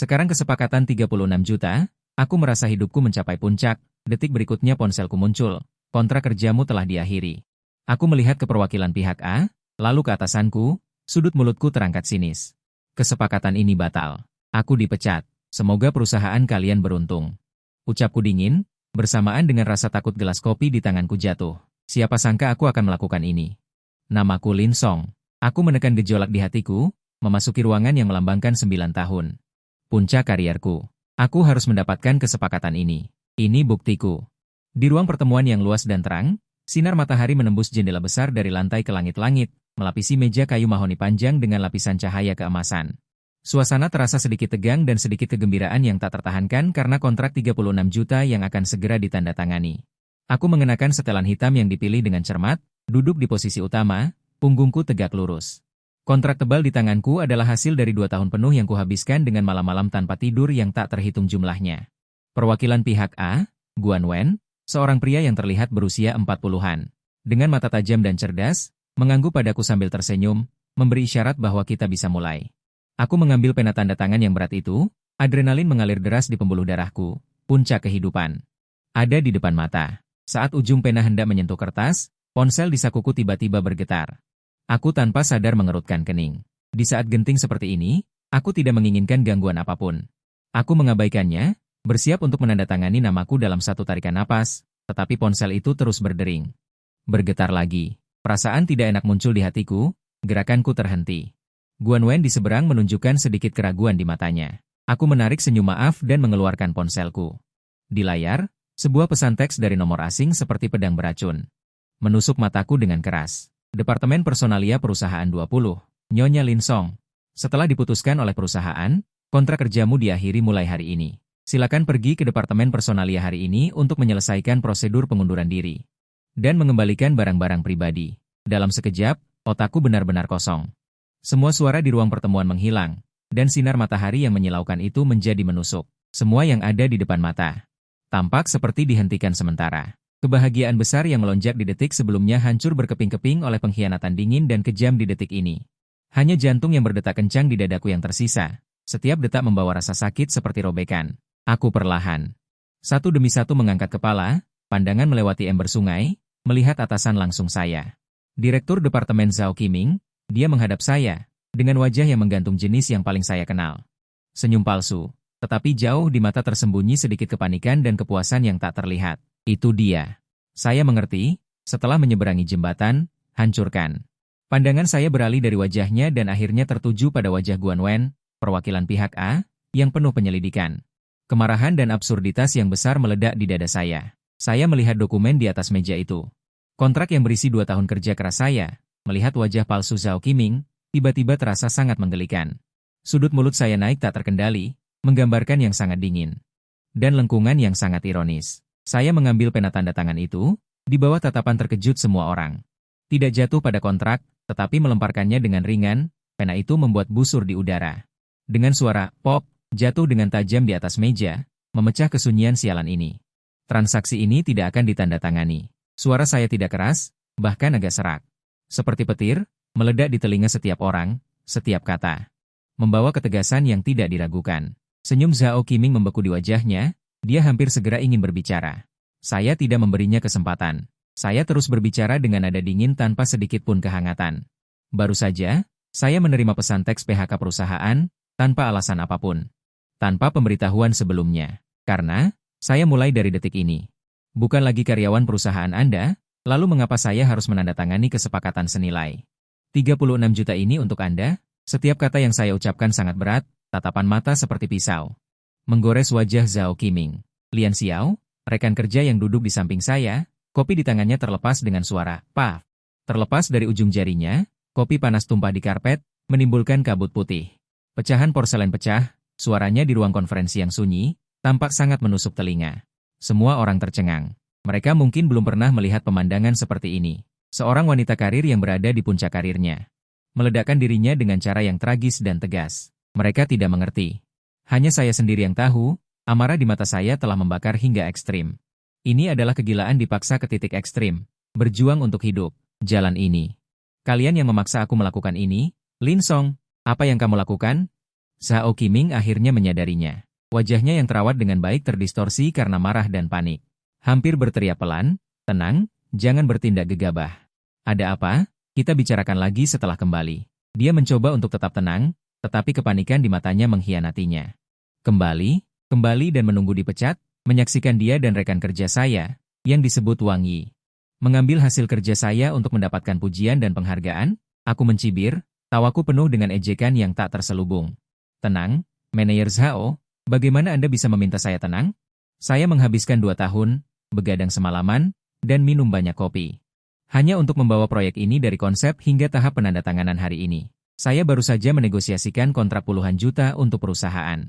Sekarang kesepakatan 36 juta, aku merasa hidupku mencapai puncak, detik berikutnya ponselku muncul, kontrak kerjamu telah diakhiri. Aku melihat ke perwakilan pihak A, lalu ke atasanku, sudut mulutku terangkat sinis. Kesepakatan ini batal. Aku dipecat. Semoga perusahaan kalian beruntung. Ucapku dingin, bersamaan dengan rasa takut gelas kopi di tanganku jatuh. Siapa sangka aku akan melakukan ini. Namaku Lin Song. Aku menekan gejolak di hatiku, memasuki ruangan yang melambangkan 9 tahun. Puncak karierku. Aku harus mendapatkan kesepakatan ini. Ini buktiku. Di ruang pertemuan yang luas dan terang, sinar matahari menembus jendela besar dari lantai ke langit-langit, melapisi meja kayu mahoni panjang dengan lapisan cahaya keemasan. Suasana terasa sedikit tegang dan sedikit kegembiraan yang tak tertahankan karena kontrak 36 juta yang akan segera ditandatangani. Aku mengenakan setelan hitam yang dipilih dengan cermat, duduk di posisi utama, punggungku tegak lurus. Kontrak tebal di tanganku adalah hasil dari 2 tahun penuh yang kuhabiskan dengan malam-malam tanpa tidur yang tak terhitung jumlahnya. Perwakilan pihak A, Guan Wen, seorang pria yang terlihat berusia 40-an. Dengan mata tajam dan cerdas, mengangguk padaku sambil tersenyum, memberi isyarat bahwa kita bisa mulai. Aku mengambil pena tanda tangan yang berat itu, adrenalin mengalir deras di pembuluh darahku, puncak kehidupan. Ada di depan mata. Saat ujung pena hendak menyentuh kertas, ponsel di sakuku tiba-tiba bergetar. Aku tanpa sadar mengerutkan kening. Di saat genting seperti ini, aku tidak menginginkan gangguan apapun. Aku mengabaikannya, bersiap untuk menandatangani namaku dalam satu tarikan napas, tetapi ponsel itu terus berdering. Bergetar lagi. Perasaan tidak enak muncul di hatiku, gerakanku terhenti. Guan Wen di seberang menunjukkan sedikit keraguan di matanya. Aku menarik senyum maaf dan mengeluarkan ponselku. Di layar, sebuah pesan teks dari nomor asing seperti pedang beracun. Menusuk mataku dengan keras. Departemen Personalia Perusahaan 20, Nyonya Lin Song. Setelah diputuskan oleh perusahaan, kontrak kerjamu diakhiri mulai hari ini. Silakan pergi ke Departemen Personalia hari ini untuk menyelesaikan prosedur pengunduran diri. Dan mengembalikan barang-barang pribadi. Dalam sekejap, otakku benar-benar kosong. Semua suara di ruang pertemuan menghilang, dan sinar matahari yang menyilaukan itu menjadi menusuk. Semua yang ada di depan mata tampak seperti dihentikan sementara. Kebahagiaan besar yang melonjak di detik sebelumnya hancur berkeping-keping oleh pengkhianatan dingin dan kejam di detik ini. Hanya jantung yang berdetak kencang di dadaku yang tersisa. Setiap detak membawa rasa sakit seperti robekan. Aku perlahan. Satu demi satu mengangkat kepala, pandangan melewati ember sungai, melihat atasan langsung saya. Direktur Departemen Zhao Qiming, dia menghadap saya, dengan wajah yang menggantung jenis yang paling saya kenal. Senyum palsu. Tetapi jauh di mata tersembunyi sedikit kepanikan dan kepuasan yang tak terlihat. Itu dia. Saya mengerti, setelah menyeberangi jembatan, hancurkan. Pandangan saya beralih dari wajahnya dan akhirnya tertuju pada wajah Guan Wen, perwakilan pihak A, yang penuh penyelidikan. Kemarahan dan absurditas yang besar meledak di dada saya. Saya melihat dokumen di atas meja itu. Kontrak yang berisi 2 tahun kerja keras saya, melihat wajah palsu Zhao Qiming, tiba-tiba terasa sangat menggelikan. Sudut mulut saya naik tak terkendali, menggambarkan yang sangat dingin. Dan lengkungan yang sangat ironis. Saya mengambil pena tanda tangan itu, di bawah tatapan terkejut semua orang. Tidak jatuh pada kontrak, tetapi melemparkannya dengan ringan, pena itu membuat busur di udara. Dengan suara pop, jatuh dengan tajam di atas meja, memecah kesunyian sialan ini. Transaksi ini tidak akan ditandatangani. Suara saya tidak keras, bahkan agak serak. Seperti petir, meledak di telinga setiap orang, setiap kata. Membawa ketegasan yang tidak diragukan. Senyum Zhao Qiming membeku di wajahnya, dia hampir segera ingin berbicara. Saya tidak memberinya kesempatan. Saya terus berbicara dengan nada dingin tanpa sedikit pun kehangatan. Baru saja, saya menerima pesan teks PHK perusahaan, tanpa alasan apapun. Tanpa pemberitahuan sebelumnya. Karena, saya mulai dari detik ini. Bukan lagi karyawan perusahaan Anda, lalu mengapa saya harus menandatangani kesepakatan senilai 36 juta ini untuk Anda? Setiap kata yang saya ucapkan sangat berat, tatapan mata seperti pisau. Menggores wajah Zhao Qiming. Lian Xiao, rekan kerja yang duduk di samping saya, kopi di tangannya terlepas dengan suara, "Paf." Terlepas dari ujung jarinya, kopi panas tumpah di karpet, menimbulkan kabut putih. Pecahan porselen pecah, suaranya di ruang konferensi yang sunyi, tampak sangat menusuk telinga. Semua orang tercengang. Mereka mungkin belum pernah melihat pemandangan seperti ini. Seorang wanita karir yang berada di puncak karirnya. Meledakkan dirinya dengan cara yang tragis dan tegas. Mereka tidak mengerti. Hanya saya sendiri yang tahu, amarah di mata saya telah membakar hingga ekstrim. Ini adalah kegilaan dipaksa ke titik ekstrim. Berjuang untuk hidup. Jalan ini. Kalian yang memaksa aku melakukan ini, Lin Song, apa yang kamu lakukan? Zhao Qiming akhirnya menyadarinya. Wajahnya yang terawat dengan baik terdistorsi karena marah dan panik. Hampir berteriak pelan, "Tenang, jangan bertindak gegabah. Ada apa? Kita bicarakan lagi setelah kembali." Dia mencoba untuk tetap tenang, tetapi kepanikan di matanya mengkhianatinya. Kembali dan menunggu dipecat, menyaksikan dia dan rekan kerja saya, yang disebut Wang Yi, mengambil hasil kerja saya untuk mendapatkan pujian dan penghargaan. Aku mencibir, tawaku penuh dengan ejekan yang tak terselubung. "Tenang, Manajer Zhao, bagaimana Anda bisa meminta saya tenang? Saya menghabiskan 2 tahun, begadang semalaman, dan minum banyak kopi. Hanya untuk membawa proyek ini dari konsep hingga tahap penandatanganan hari ini. Saya baru saja menegosiasikan kontrak puluhan juta untuk perusahaan.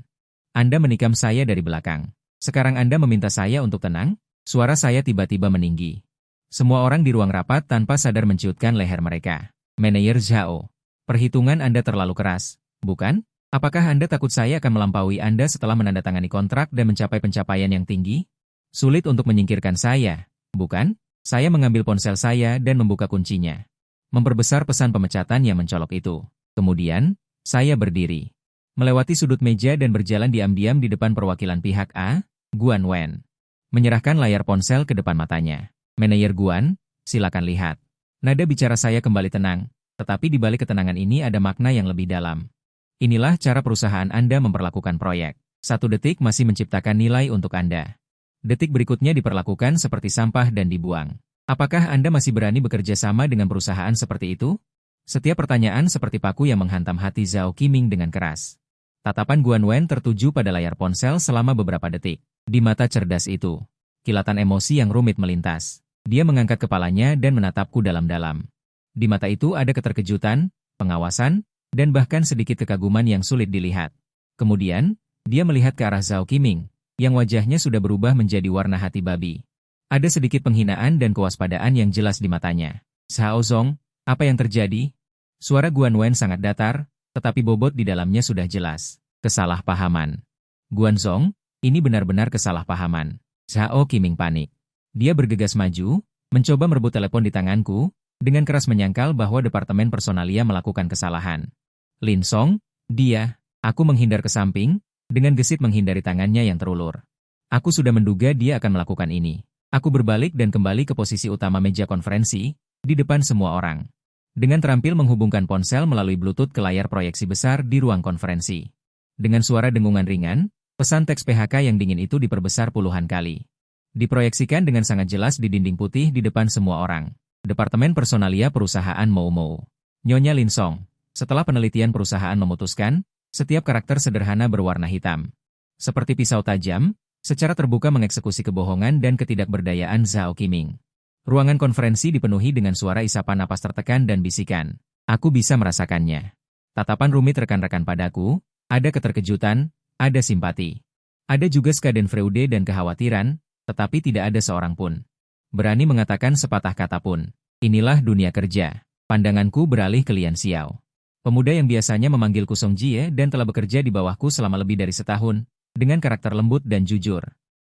Anda menikam saya dari belakang. Sekarang Anda meminta saya untuk tenang?" Suara saya tiba-tiba meninggi. Semua orang di ruang rapat tanpa sadar menciutkan leher mereka. "Manajer Zhao, perhitungan Anda terlalu keras, bukan? Apakah Anda takut saya akan melampaui Anda setelah menandatangani kontrak dan mencapai pencapaian yang tinggi? Sulit untuk menyingkirkan saya, bukan?" Saya mengambil ponsel saya dan membuka kuncinya. Memperbesar pesan pemecatan yang mencolok itu. Kemudian, saya berdiri. Melewati sudut meja dan berjalan diam-diam di depan perwakilan pihak A, Guan Wen. Menyerahkan layar ponsel ke depan matanya. "Manajer Guan, silakan lihat." Nada bicara saya kembali tenang, tetapi di balik ketenangan ini ada makna yang lebih dalam. "Inilah cara perusahaan Anda memperlakukan proyek. 1 detik masih menciptakan nilai untuk Anda. Detik berikutnya diperlakukan seperti sampah dan dibuang. Apakah Anda masih berani bekerja sama dengan perusahaan seperti itu?" Setiap pertanyaan seperti paku yang menghantam hati Zhao Qiming dengan keras. Tatapan Guan Wen tertuju pada layar ponsel selama beberapa detik. Di mata cerdas itu, kilatan emosi yang rumit melintas. Dia mengangkat kepalanya dan menatapku dalam-dalam. Di mata itu ada keterkejutan, pengawasan, dan bahkan sedikit kekaguman yang sulit dilihat. Kemudian, dia melihat ke arah Zhao Qiming, yang wajahnya sudah berubah menjadi warna hati babi. Ada sedikit penghinaan dan kewaspadaan yang jelas di matanya. "Zhao Zong, apa yang terjadi?" Suara Guan Wen sangat datar, tetapi bobot di dalamnya sudah jelas. "Kesalahpahaman. Guan Zong, ini benar-benar kesalahpahaman." Zhao Qiming panik. Dia bergegas maju, mencoba merebut telepon di tanganku, dengan keras menyangkal bahwa Departemen Personalia melakukan kesalahan. "Lin Song, dia." Aku menghindar ke samping, dengan gesit menghindari tangannya yang terulur. Aku sudah menduga dia akan melakukan ini. Aku berbalik dan kembali ke posisi utama meja konferensi, di depan semua orang. Dengan terampil menghubungkan ponsel melalui Bluetooth ke layar proyeksi besar di ruang konferensi. Dengan suara dengungan ringan, pesan teks PHK yang dingin itu diperbesar puluhan kali. Diproyeksikan dengan sangat jelas di dinding putih di depan semua orang. "Departemen Personalia Perusahaan Moumou. Nyonya Lin Song, setelah penelitian perusahaan memutuskan, setiap karakter sederhana berwarna hitam. Seperti pisau tajam, secara terbuka mengeksekusi kebohongan dan ketidakberdayaan Zhao Qiming." Ruangan konferensi dipenuhi dengan suara isapan napas tertekan dan bisikan. Aku bisa merasakannya. Tatapan rumit rekan-rekan padaku, ada keterkejutan, ada simpati. Ada juga schadenfreude dan kekhawatiran, tetapi tidak ada seorang pun berani mengatakan sepatah kata pun. Inilah dunia kerja. Pandanganku beralih ke Lian Xiao. Pemuda yang biasanya memanggilku Song Jie dan telah bekerja di bawahku selama lebih dari setahun, dengan karakter lembut dan jujur.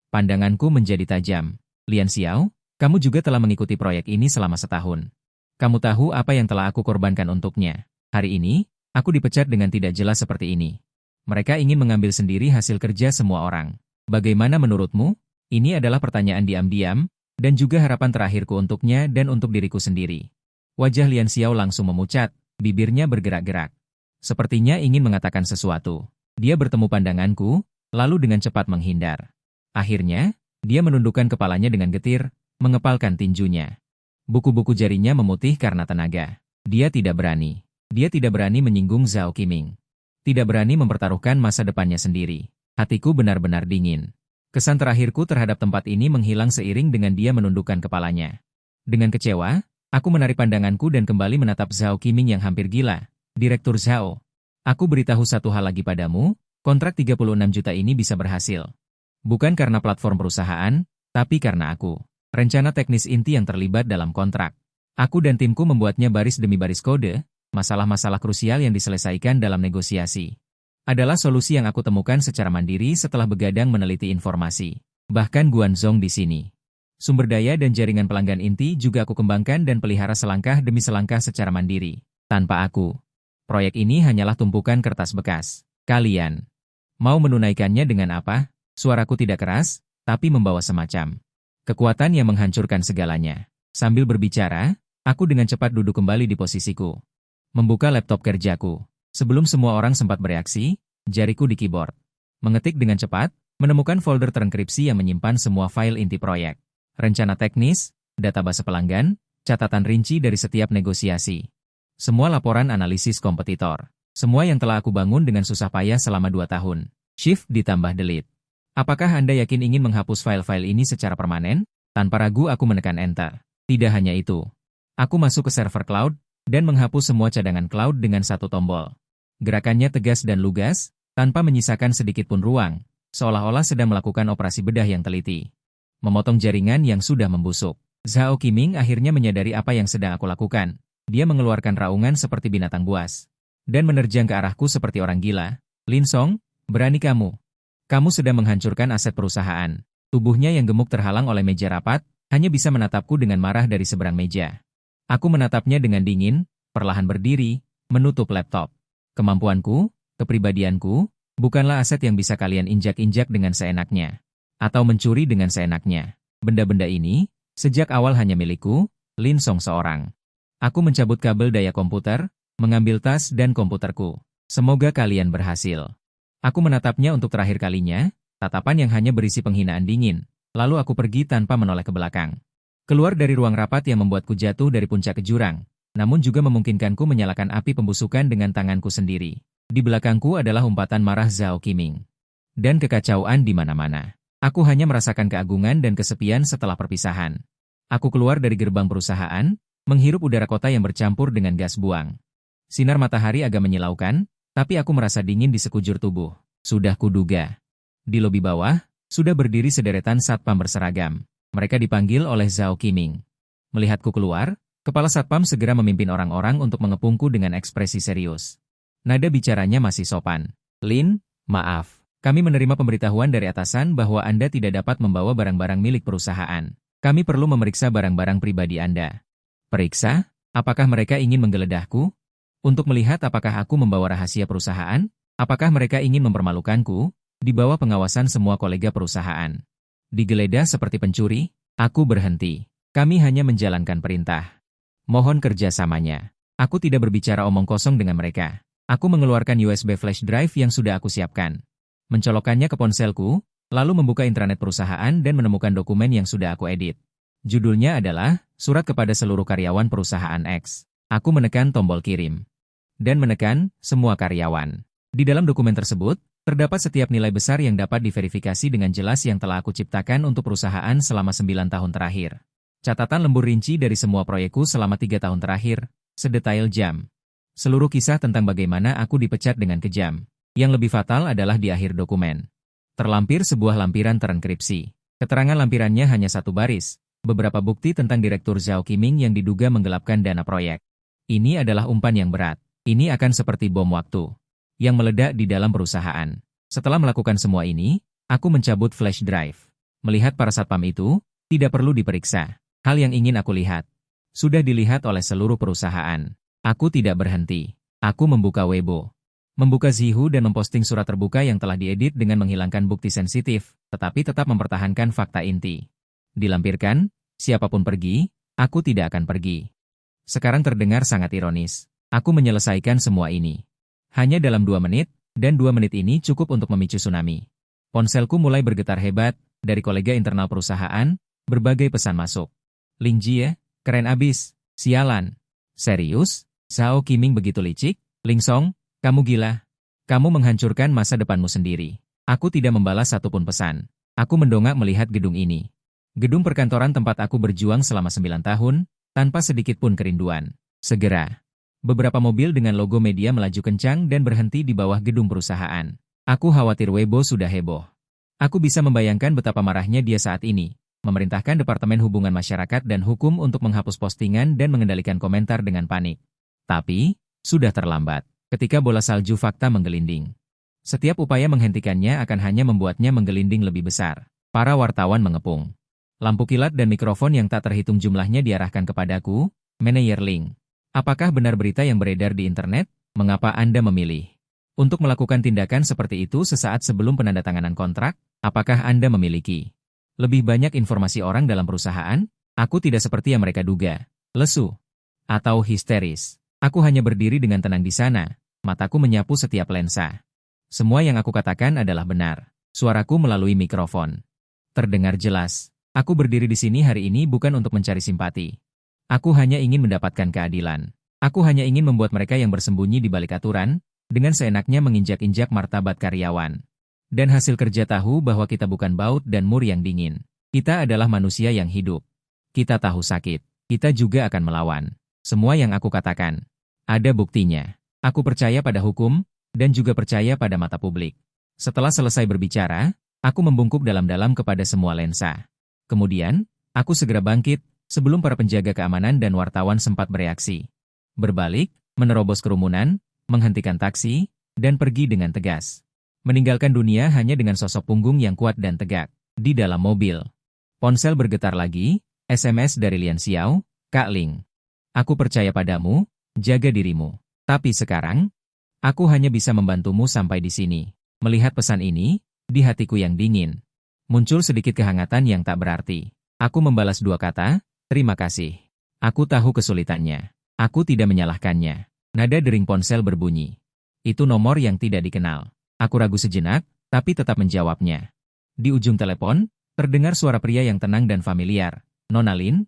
Pandanganku menjadi tajam. "Lian Xiao, kamu juga telah mengikuti proyek ini selama setahun. Kamu tahu apa yang telah aku korbankan untuknya. Hari ini, aku dipecat dengan tidak jelas seperti ini. Mereka ingin mengambil sendiri hasil kerja semua orang. Bagaimana menurutmu?" Ini adalah pertanyaan diam-diam, dan juga harapan terakhirku untuknya dan untuk diriku sendiri. Wajah Lian Xiao langsung memucat, bibirnya bergerak-gerak. Sepertinya ingin mengatakan sesuatu. Dia bertemu pandanganku, lalu dengan cepat menghindar. Akhirnya, dia menundukkan kepalanya dengan getir, mengepalkan tinjunya. Buku-buku jarinya memutih karena tenaga. Dia tidak berani. Dia tidak berani menyinggung Zhao Qiming. Tidak berani mempertaruhkan masa depannya sendiri. Hatiku benar-benar dingin. Kesan terakhirku terhadap tempat ini menghilang seiring dengan dia menundukkan kepalanya. Dengan kecewa, aku menarik pandanganku dan kembali menatap Zhao Qiming yang hampir gila. "Direktur Zhao, aku beritahu satu hal lagi padamu, kontrak 36 juta ini bisa berhasil. Bukan karena platform perusahaan, tapi karena aku. Rencana teknis inti yang terlibat dalam kontrak. Aku dan timku membuatnya baris demi baris kode, masalah-masalah krusial yang diselesaikan dalam negosiasi. Adalah solusi yang aku temukan secara mandiri setelah begadang meneliti informasi. Bahkan Guanzhong di sini. Sumber daya dan jaringan pelanggan inti juga aku kembangkan dan pelihara selangkah demi selangkah secara mandiri. Tanpa aku. Proyek ini hanyalah tumpukan kertas bekas. Kalian mau menunaikannya dengan apa? Suaraku tidak keras, tapi membawa semacam kekuatan yang menghancurkan segalanya. Sambil berbicara, aku dengan cepat duduk kembali di posisiku. Membuka laptop kerjaku. Sebelum semua orang sempat bereaksi, jariku di keyboard. Mengetik dengan cepat, menemukan folder terenkripsi yang menyimpan semua file inti proyek. Rencana teknis, database pelanggan, catatan rinci dari setiap negosiasi. Semua laporan analisis kompetitor. Semua yang telah aku bangun dengan susah payah selama 2 tahun. Shift ditambah delete. Apakah Anda yakin ingin menghapus file-file ini secara permanen? Tanpa ragu aku menekan enter. Tidak hanya itu. Aku masuk ke server cloud, dan menghapus semua cadangan cloud dengan satu tombol. Gerakannya tegas dan lugas, tanpa menyisakan sedikit pun ruang, seolah-olah sedang melakukan operasi bedah yang teliti. Memotong jaringan yang sudah membusuk. Zhao Qiming akhirnya menyadari apa yang sedang aku lakukan. Dia mengeluarkan raungan seperti binatang buas. Dan menerjang ke arahku seperti orang gila. Lin Song, berani kamu. Kamu sedang menghancurkan aset perusahaan. Tubuhnya yang gemuk terhalang oleh meja rapat, hanya bisa menatapku dengan marah dari seberang meja. Aku menatapnya dengan dingin, perlahan berdiri, menutup laptop. Kemampuanku, kepribadianku, bukanlah aset yang bisa kalian injak-injak dengan seenaknya. Atau mencuri dengan seenaknya. Benda-benda ini, sejak awal hanya milikku, Lin Song seorang. Aku mencabut kabel daya komputer, mengambil tas dan komputerku. Semoga kalian berhasil. Aku menatapnya untuk terakhir kalinya, tatapan yang hanya berisi penghinaan dingin. Lalu aku pergi tanpa menoleh ke belakang. Keluar dari ruang rapat yang membuatku jatuh dari puncak ke jurang, namun juga memungkinkanku menyalakan api pembusukan dengan tanganku sendiri. Di belakangku adalah umpatan marah Zhao Qiming. Dan kekacauan di mana-mana. Aku hanya merasakan keagungan dan kesepian setelah perpisahan. Aku keluar dari gerbang perusahaan, menghirup udara kota yang bercampur dengan gas buang. Sinar matahari agak menyilaukan, tapi aku merasa dingin di sekujur tubuh. Sudah kuduga. Di lobi bawah, sudah berdiri sederetan satpam berseragam. Mereka dipanggil oleh Zhao Qiming. Melihatku keluar, kepala satpam segera memimpin orang-orang untuk mengepungku dengan ekspresi serius. Nada bicaranya masih sopan. Lin, maaf. Kami menerima pemberitahuan dari atasan bahwa Anda tidak dapat membawa barang-barang milik perusahaan. Kami perlu memeriksa barang-barang pribadi Anda. Periksa? Apakah mereka ingin menggeledahku? Untuk melihat apakah aku membawa rahasia perusahaan? Apakah mereka ingin mempermalukanku? Di bawah pengawasan semua kolega perusahaan. Digeledah seperti pencuri? Aku berhenti. Kami hanya menjalankan perintah. Mohon kerjasamanya. Aku tidak berbicara omong kosong dengan mereka. Aku mengeluarkan USB flash drive yang sudah aku siapkan. Mencolokkannya ke ponselku, lalu membuka intranet perusahaan dan menemukan dokumen yang sudah aku edit. Judulnya adalah, Surat kepada seluruh karyawan perusahaan X. Aku menekan tombol kirim. Dan menekan, semua karyawan. Di dalam dokumen tersebut, terdapat setiap nilai besar yang dapat diverifikasi dengan jelas yang telah aku ciptakan untuk perusahaan selama 9 tahun terakhir. Catatan lembur rinci dari semua proyekku selama 3 tahun terakhir, sedetail jam. Seluruh kisah tentang bagaimana aku dipecat dengan kejam. Yang lebih fatal adalah di akhir dokumen. Terlampir sebuah lampiran terenkripsi. Keterangan lampirannya hanya satu baris. Beberapa bukti tentang Direktur Zhao Qiming yang diduga menggelapkan dana proyek. Ini adalah umpan yang berat. Ini akan seperti bom waktu yang meledak di dalam perusahaan. Setelah melakukan semua ini, aku mencabut flash drive. Melihat para satpam itu, tidak perlu diperiksa. Hal yang ingin aku lihat sudah dilihat oleh seluruh perusahaan. Aku tidak berhenti. Aku membuka Weibo. Membuka Zhihu dan memposting surat terbuka yang telah diedit dengan menghilangkan bukti sensitif, tetapi tetap mempertahankan fakta inti. Dilampirkan, siapapun pergi, aku tidak akan pergi. Sekarang terdengar sangat ironis. Aku menyelesaikan semua ini. Hanya dalam 2 menit, dan 2 menit ini cukup untuk memicu tsunami. Ponselku mulai bergetar hebat, dari kolega internal perusahaan, berbagai pesan masuk. Ling Jie, keren abis, sialan. Serius? Zhao Qiming begitu licik? Ling Song, kamu gila. Kamu menghancurkan masa depanmu sendiri. Aku tidak membalas satupun pesan. Aku mendongak melihat gedung ini. Gedung perkantoran tempat aku berjuang selama 9 tahun, tanpa sedikit pun kerinduan. Segera. Beberapa mobil dengan logo media melaju kencang dan berhenti di bawah gedung perusahaan. Aku khawatir Weibo sudah heboh. Aku bisa membayangkan betapa marahnya dia saat ini, memerintahkan Departemen Hubungan Masyarakat dan Hukum untuk menghapus postingan dan mengendalikan komentar dengan panik. Tapi, sudah terlambat, ketika bola salju fakta menggelinding. Setiap upaya menghentikannya akan hanya membuatnya menggelinding lebih besar. Para wartawan mengepung. Lampu kilat dan mikrofon yang tak terhitung jumlahnya diarahkan kepadaku, Manajer Ling. Apakah benar berita yang beredar di internet? Mengapa Anda memilih Untuk melakukan tindakan seperti itu sesaat sebelum penandatanganan kontrak, apakah Anda memiliki lebih banyak informasi orang dalam perusahaan? Aku tidak seperti yang mereka duga, lesu, atau histeris. Aku hanya berdiri dengan tenang di sana, mataku menyapu setiap lensa. Semua yang aku katakan adalah benar. Suaraku melalui mikrofon terdengar jelas. Aku berdiri di sini hari ini bukan untuk mencari simpati. Aku hanya ingin mendapatkan keadilan. Aku hanya ingin membuat mereka yang bersembunyi di balik aturan, dengan seenaknya menginjak-injak martabat karyawan. Dan hasil kerja tahu bahwa kita bukan baut dan mur yang dingin. Kita adalah manusia yang hidup. Kita tahu sakit. Kita juga akan melawan. Semua yang aku katakan ada buktinya. Aku percaya pada hukum, dan juga percaya pada mata publik. Setelah selesai berbicara, aku membungkuk dalam-dalam kepada semua lensa. Kemudian, aku segera bangkit, sebelum para penjaga keamanan dan wartawan sempat bereaksi. Berbalik, menerobos kerumunan, menghentikan taksi, dan pergi dengan tegas. Meninggalkan dunia hanya dengan sosok punggung yang kuat dan tegak. Di dalam mobil, ponsel bergetar lagi, SMS dari Lian Xiao, Kak Ling. Aku percaya padamu, jaga dirimu. Tapi sekarang, aku hanya bisa membantumu sampai di sini. Melihat pesan ini, di hatiku yang dingin, muncul sedikit kehangatan yang tak berarti. Aku membalas dua kata, terima kasih. Aku tahu kesulitannya. Aku tidak menyalahkannya. Nada dering ponsel berbunyi. Itu nomor yang tidak dikenal. Aku ragu sejenak, tapi tetap menjawabnya. Di ujung telepon, terdengar suara pria yang tenang dan familiar. Nona Lin,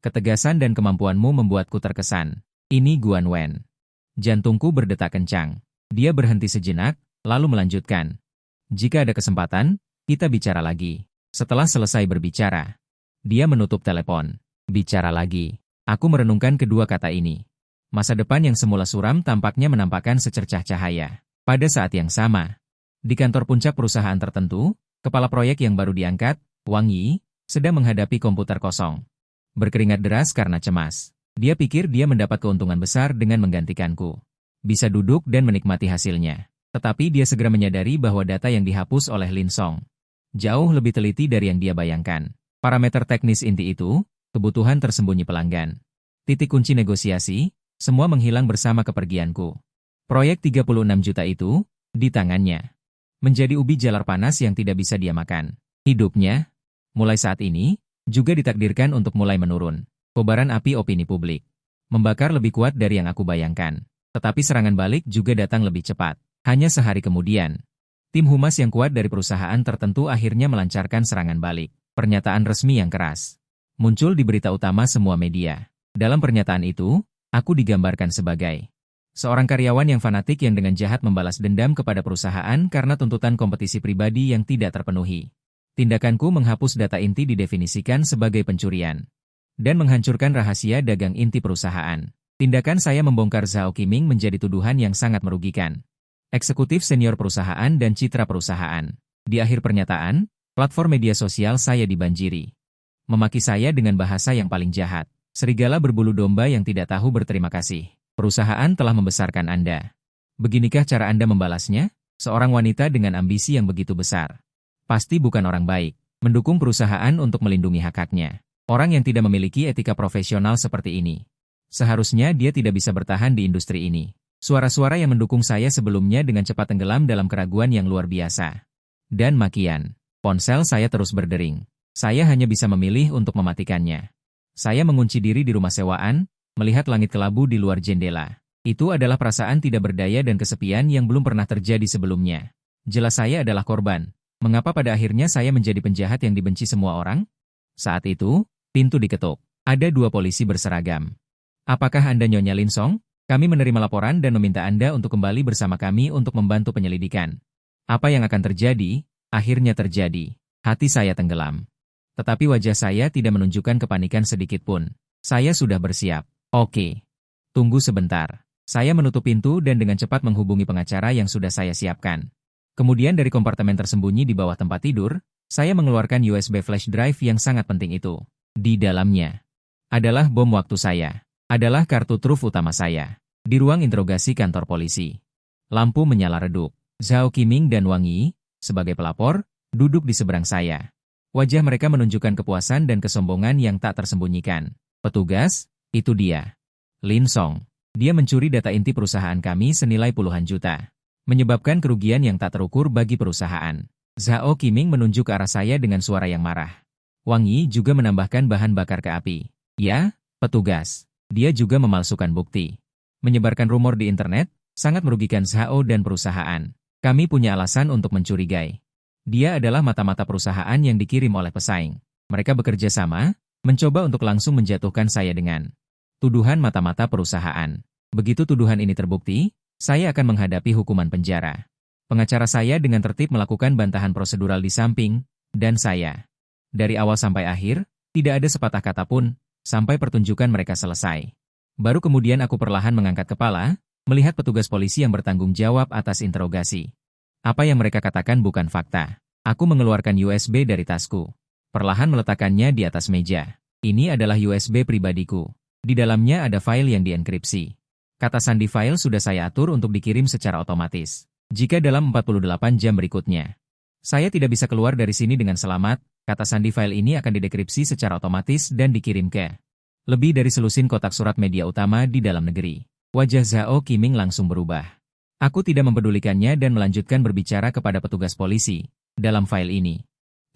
ketegasan dan kemampuanmu membuatku terkesan. Ini Guan Wen. Jantungku berdetak kencang. Dia berhenti sejenak, lalu melanjutkan. Jika ada kesempatan, kita bicara lagi. Setelah selesai berbicara, dia menutup telepon. Bicara lagi. Aku merenungkan kedua kata ini. Masa depan yang semula suram tampaknya menampakkan secercah cahaya. Pada saat yang sama, di kantor puncak perusahaan tertentu, kepala proyek yang baru diangkat, Wang Yi, sedang menghadapi komputer kosong. Berkeringat deras karena cemas. Dia pikir dia mendapat keuntungan besar dengan menggantikanku. Bisa duduk dan menikmati hasilnya. Tetapi dia segera menyadari bahwa data yang dihapus oleh Lin Song jauh lebih teliti dari yang dia bayangkan. Parameter teknis inti itu, kebutuhan tersembunyi pelanggan. Titik kunci negosiasi, semua menghilang bersama kepergianku. Proyek 36 juta itu, di tangannya, menjadi ubi jalar panas yang tidak bisa dia makan. Hidupnya, mulai saat ini, juga ditakdirkan untuk mulai menurun. Kobaran api opini publik membakar lebih kuat dari yang aku bayangkan. Tetapi serangan balik juga datang lebih cepat. Hanya sehari kemudian, tim humas yang kuat dari perusahaan tertentu akhirnya melancarkan serangan balik. Pernyataan resmi yang keras muncul di berita utama semua media. Dalam pernyataan itu, aku digambarkan sebagai seorang karyawan yang fanatik yang dengan jahat membalas dendam kepada perusahaan karena tuntutan kompetisi pribadi yang tidak terpenuhi. Tindakanku menghapus data inti didefinisikan sebagai pencurian dan menghancurkan rahasia dagang inti perusahaan. Tindakan saya membongkar Zhao Qiming menjadi tuduhan yang sangat merugikan eksekutif senior perusahaan dan citra perusahaan. Di akhir pernyataan, platform media sosial saya dibanjiri memaki saya dengan bahasa yang paling jahat. Serigala berbulu domba yang tidak tahu berterima kasih. Perusahaan telah membesarkan Anda. Beginikah cara Anda membalasnya? Seorang wanita dengan ambisi yang begitu besar. Pasti bukan orang baik. Mendukung perusahaan untuk melindungi hak-haknya. Orang yang tidak memiliki etika profesional seperti ini. Seharusnya dia tidak bisa bertahan di industri ini. Suara-suara yang mendukung saya sebelumnya dengan cepat tenggelam dalam keraguan yang luar biasa. Dan makian. Ponsel saya terus berdering. Saya hanya bisa memilih untuk mematikannya. Saya mengunci diri di rumah sewaan, melihat langit kelabu di luar jendela. Itu adalah perasaan tidak berdaya dan kesepian yang belum pernah terjadi sebelumnya. Jelas saya adalah korban. Mengapa pada akhirnya saya menjadi penjahat yang dibenci semua orang? Saat itu, pintu diketuk. Ada dua polisi berseragam. Apakah Anda Nyonya Lin Song? Kami menerima laporan dan meminta Anda untuk kembali bersama kami untuk membantu penyelidikan. Apa yang akan terjadi? Akhirnya terjadi. Hati saya tenggelam. Tetapi wajah saya tidak menunjukkan kepanikan sedikit pun. Saya sudah bersiap. Oke. Tunggu sebentar. Saya menutup pintu dan dengan cepat menghubungi pengacara yang sudah saya siapkan. Kemudian dari kompartemen tersembunyi di bawah tempat tidur, saya mengeluarkan USB flash drive yang sangat penting itu. Di dalamnya adalah bom waktu saya. Adalah kartu truf utama saya. Di ruang interogasi kantor polisi. Lampu menyala redup. Zhao Qiming dan Wang Yi, sebagai pelapor, duduk di seberang saya. Wajah mereka menunjukkan kepuasan dan kesombongan yang tak tersembunyikan. Petugas, itu dia. Lin Song. Dia mencuri data inti perusahaan kami senilai puluhan juta. menyebabkan kerugian yang tak terukur bagi perusahaan. Zhao Qiming menunjuk ke arah saya dengan suara yang marah. Wang Yi juga menambahkan bahan bakar ke api. Ya, petugas. Dia juga memalsukan bukti. Menyebarkan rumor di internet, sangat merugikan Zhao dan perusahaan. Kami punya alasan untuk mencurigai. Dia adalah mata-mata perusahaan yang dikirim oleh pesaing. Mereka bekerja sama, mencoba untuk langsung menjatuhkan saya dengan tuduhan mata-mata perusahaan. Begitu tuduhan ini terbukti, saya akan menghadapi hukuman penjara. Pengacara saya dengan tertib melakukan bantahan prosedural di samping, dan saya. Dari awal sampai akhir, tidak ada sepatah kata pun, sampai pertunjukan mereka selesai. Baru kemudian aku perlahan mengangkat kepala, melihat petugas polisi yang bertanggung jawab atas interogasi. Apa yang mereka katakan bukan fakta. Aku mengeluarkan USB dari tasku. Perlahan meletakkannya di atas meja. Ini adalah USB pribadiku. Di dalamnya ada file yang dienkripsi. Kata sandi file sudah saya atur untuk dikirim secara otomatis. Jika dalam 48 jam berikutnya, saya tidak bisa keluar dari sini dengan selamat, kata sandi file ini akan didekripsi secara otomatis dan dikirim ke lebih dari selusin kotak surat media utama di dalam negeri. Wajah Zhao Qiming langsung berubah. Aku tidak mempedulikannya dan melanjutkan berbicara kepada petugas polisi. Dalam file ini,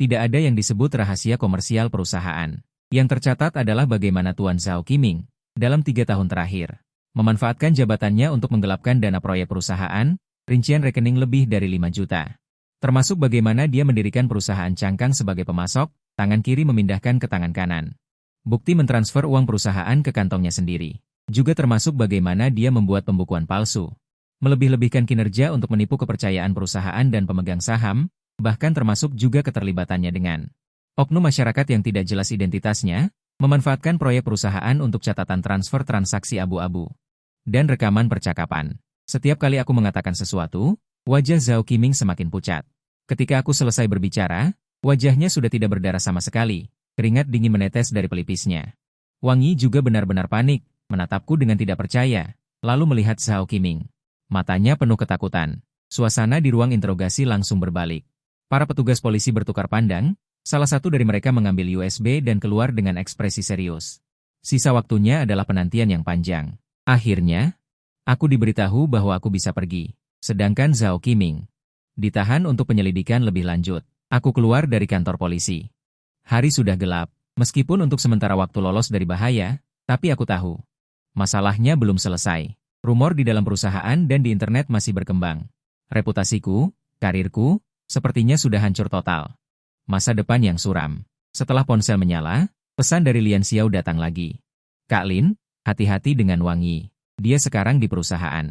tidak ada yang disebut rahasia komersial perusahaan. Yang tercatat adalah bagaimana Tuan Zhao Qiming, dalam 3 tahun terakhir, memanfaatkan jabatannya untuk menggelapkan dana proyek perusahaan, rincian rekening lebih dari 5 juta. Termasuk bagaimana dia mendirikan perusahaan cangkang sebagai pemasok, tangan kiri memindahkan ke tangan kanan. Bukti mentransfer uang perusahaan ke kantongnya sendiri. Juga termasuk bagaimana dia membuat pembukuan palsu. Melebih-lebihkan kinerja untuk menipu kepercayaan perusahaan dan pemegang saham, bahkan termasuk juga keterlibatannya dengan oknum masyarakat yang tidak jelas identitasnya, memanfaatkan proyek perusahaan untuk catatan transfer transaksi abu-abu, dan rekaman percakapan. Setiap kali aku mengatakan sesuatu, wajah Zhao Qiming semakin pucat. Ketika aku selesai berbicara, wajahnya sudah tidak berdarah sama sekali, keringat dingin menetes dari pelipisnya. Wang Yi juga benar-benar panik, menatapku dengan tidak percaya, lalu melihat Zhao Qiming. Matanya penuh ketakutan. Suasana di ruang interogasi langsung berbalik. Para petugas polisi bertukar pandang, salah satu dari mereka mengambil USB dan keluar dengan ekspresi serius. Sisa waktunya adalah penantian yang panjang. Akhirnya, aku diberitahu bahwa aku bisa pergi. Sedangkan Zhao Qiming ditahan untuk penyelidikan lebih lanjut. Aku keluar dari kantor polisi. Hari sudah gelap, meskipun untuk sementara waktu lolos dari bahaya, tapi aku tahu. Masalahnya belum selesai. Rumor di dalam perusahaan dan di internet masih berkembang. Reputasiku, karirku, sepertinya sudah hancur total. Masa depan yang suram. Setelah ponsel menyala, pesan dari Lian Xiao datang lagi. Kak Lin, hati-hati dengan Wang Yi. Dia sekarang di perusahaan.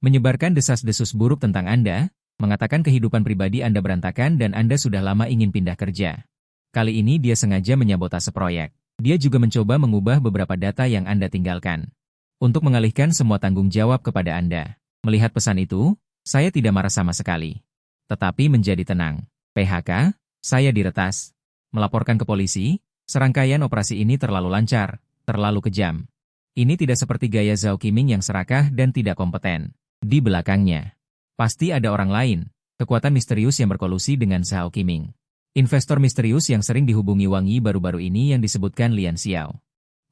Menyebarkan desas-desus buruk tentang Anda, mengatakan kehidupan pribadi Anda berantakan dan Anda sudah lama ingin pindah kerja. Kali ini dia sengaja menyabotase proyek. Dia juga mencoba mengubah beberapa data yang Anda tinggalkan. Untuk mengalihkan semua tanggung jawab kepada Anda. Melihat pesan itu, saya tidak marah sama sekali. Tetapi menjadi tenang. PHK, saya diretas. Melaporkan ke polisi, serangkaian operasi ini terlalu lancar, terlalu kejam. Ini tidak seperti gaya Zhao Qiming yang serakah dan tidak kompeten. Di belakangnya, pasti ada orang lain, kekuatan misterius yang berkolusi dengan Zhao Qiming. Investor misterius yang sering dihubungi Wang Yi baru-baru ini yang disebutkan Lian Xiao.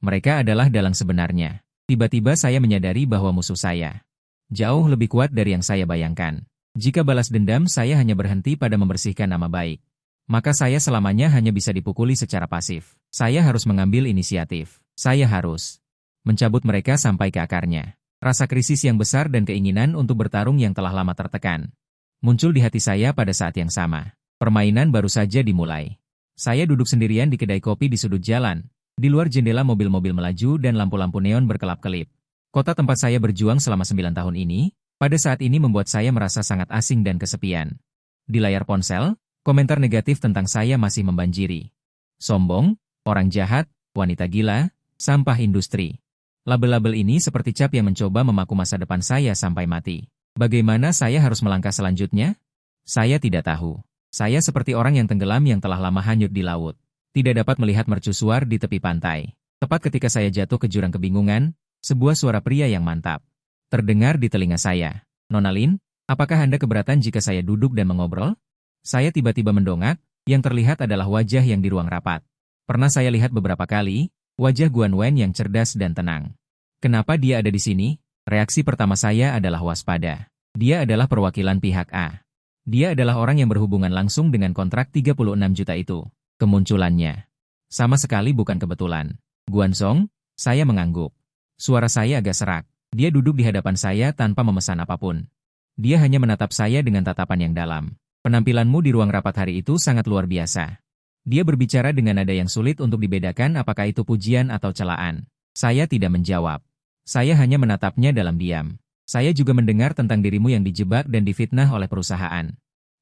Mereka adalah dalang sebenarnya. Tiba-tiba saya menyadari bahwa musuh saya jauh lebih kuat dari yang saya bayangkan. Jika balas dendam saya hanya berhenti pada membersihkan nama baik, maka saya selamanya hanya bisa dipukuli secara pasif. Saya harus mengambil inisiatif. Saya harus mencabut mereka sampai ke akarnya. Rasa krisis yang besar dan keinginan untuk bertarung yang telah lama tertekan muncul di hati saya pada saat yang sama. Permainan baru saja dimulai. Saya duduk sendirian di kedai kopi di sudut jalan. Di luar jendela mobil-mobil melaju dan lampu-lampu neon berkelap-kelip. Kota tempat saya berjuang selama 9 tahun ini, pada saat ini membuat saya merasa sangat asing dan kesepian. Di layar ponsel, komentar negatif tentang saya masih membanjiri. Sombong, orang jahat, wanita gila, sampah industri. Label-label ini seperti cap yang mencoba memaku masa depan saya sampai mati. Bagaimana saya harus melangkah selanjutnya? Saya tidak tahu. Saya seperti orang yang tenggelam yang telah lama hanyut di laut. Tidak dapat melihat mercusuar di tepi pantai. Tepat ketika saya jatuh ke jurang kebingungan, sebuah suara pria yang mantap terdengar di telinga saya. Nona Lin, apakah Anda keberatan jika saya duduk dan mengobrol? Saya tiba-tiba mendongak, yang terlihat adalah wajah yang di ruang rapat. Pernah saya lihat beberapa kali, wajah Guan Wen yang cerdas dan tenang. Kenapa dia ada di sini? Reaksi pertama saya adalah waspada. Dia adalah perwakilan pihak A. Dia adalah orang yang berhubungan langsung dengan kontrak 36 juta itu. Kemunculannya sama sekali bukan kebetulan. Guanzong, saya mengangguk. Suara saya agak serak. Dia duduk di hadapan saya tanpa memesan apapun. Dia hanya menatap saya dengan tatapan yang dalam. Penampilanmu di ruang rapat hari itu sangat luar biasa. Dia berbicara dengan nada yang sulit untuk dibedakan apakah itu pujian atau celaan. Saya tidak menjawab. Saya hanya menatapnya dalam diam. Saya juga mendengar tentang dirimu yang dijebak dan difitnah oleh perusahaan.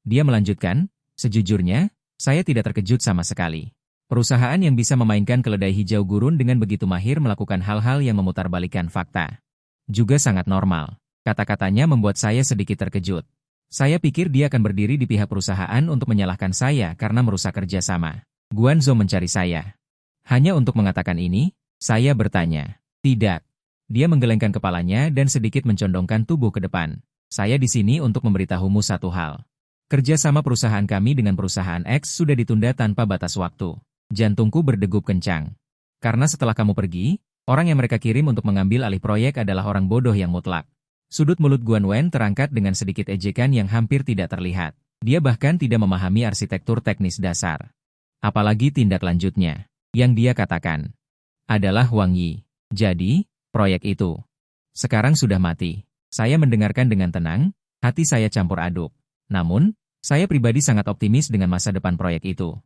Dia melanjutkan, sejujurnya, saya tidak terkejut sama sekali. Perusahaan yang bisa memainkan keledai hijau gurun dengan begitu mahir melakukan hal-hal yang memutarbalikkan fakta. Juga sangat normal. Kata-katanya membuat saya sedikit terkejut. Saya pikir dia akan berdiri di pihak perusahaan untuk menyalahkan saya karena merusak kerjasama. Guanzhou mencari saya. Hanya untuk mengatakan ini, saya bertanya. Tidak. Dia menggelengkan kepalanya dan sedikit mencondongkan tubuh ke depan. Saya di sini untuk memberitahumu satu hal. Kerjasama perusahaan kami dengan perusahaan X sudah ditunda tanpa batas waktu. Jantungku berdegup kencang. Karena setelah kamu pergi, orang yang mereka kirim untuk mengambil alih proyek adalah orang bodoh yang mutlak. Sudut mulut Guan Wen terangkat dengan sedikit ejekan yang hampir tidak terlihat. Dia bahkan tidak memahami arsitektur teknis dasar. Apalagi tindak lanjutnya. Yang dia katakan adalah Wang Yi. Jadi, proyek itu sekarang sudah mati. Saya mendengarkan dengan tenang, hati saya campur aduk. Namun, saya pribadi sangat optimis dengan masa depan proyek itu.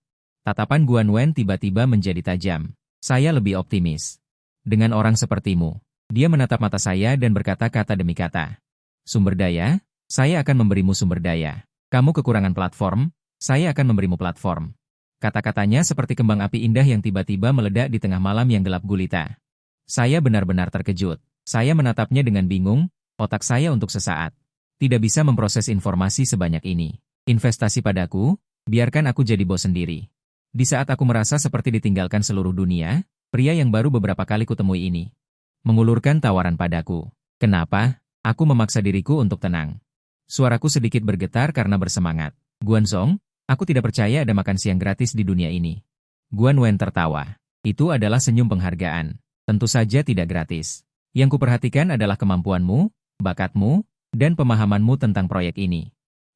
Tatapan Guan Wen tiba-tiba menjadi tajam. Saya lebih optimis. Dengan orang sepertimu. Dia menatap mata saya dan berkata kata demi kata. Sumber daya, saya akan memberimu sumber daya. Kamu kekurangan platform, saya akan memberimu platform. Kata-katanya seperti kembang api indah yang tiba-tiba meledak di tengah malam yang gelap gulita. Saya benar-benar terkejut. Saya menatapnya dengan bingung, otak saya untuk sesaat. Tidak bisa memproses informasi sebanyak ini. Investasi padaku, biarkan aku jadi bos sendiri. Di saat aku merasa seperti ditinggalkan seluruh dunia, pria yang baru beberapa kali kutemui ini mengulurkan tawaran padaku. Kenapa? Aku memaksa diriku untuk tenang. Suaraku sedikit bergetar karena bersemangat. Guanzong, aku tidak percaya ada makan siang gratis di dunia ini. Guan Wen tertawa. Itu adalah senyum penghargaan. Tentu saja tidak gratis. Yang kuperhatikan adalah kemampuanmu, bakatmu, dan pemahamanmu tentang proyek ini.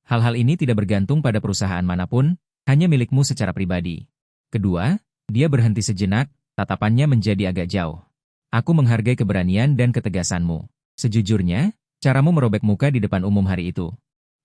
Hal-hal ini tidak bergantung pada perusahaan manapun, hanya milikmu secara pribadi. Kedua, dia berhenti sejenak, tatapannya menjadi agak jauh. Aku menghargai keberanian dan ketegasanmu. Sejujurnya, caramu merobek muka di depan umum hari itu.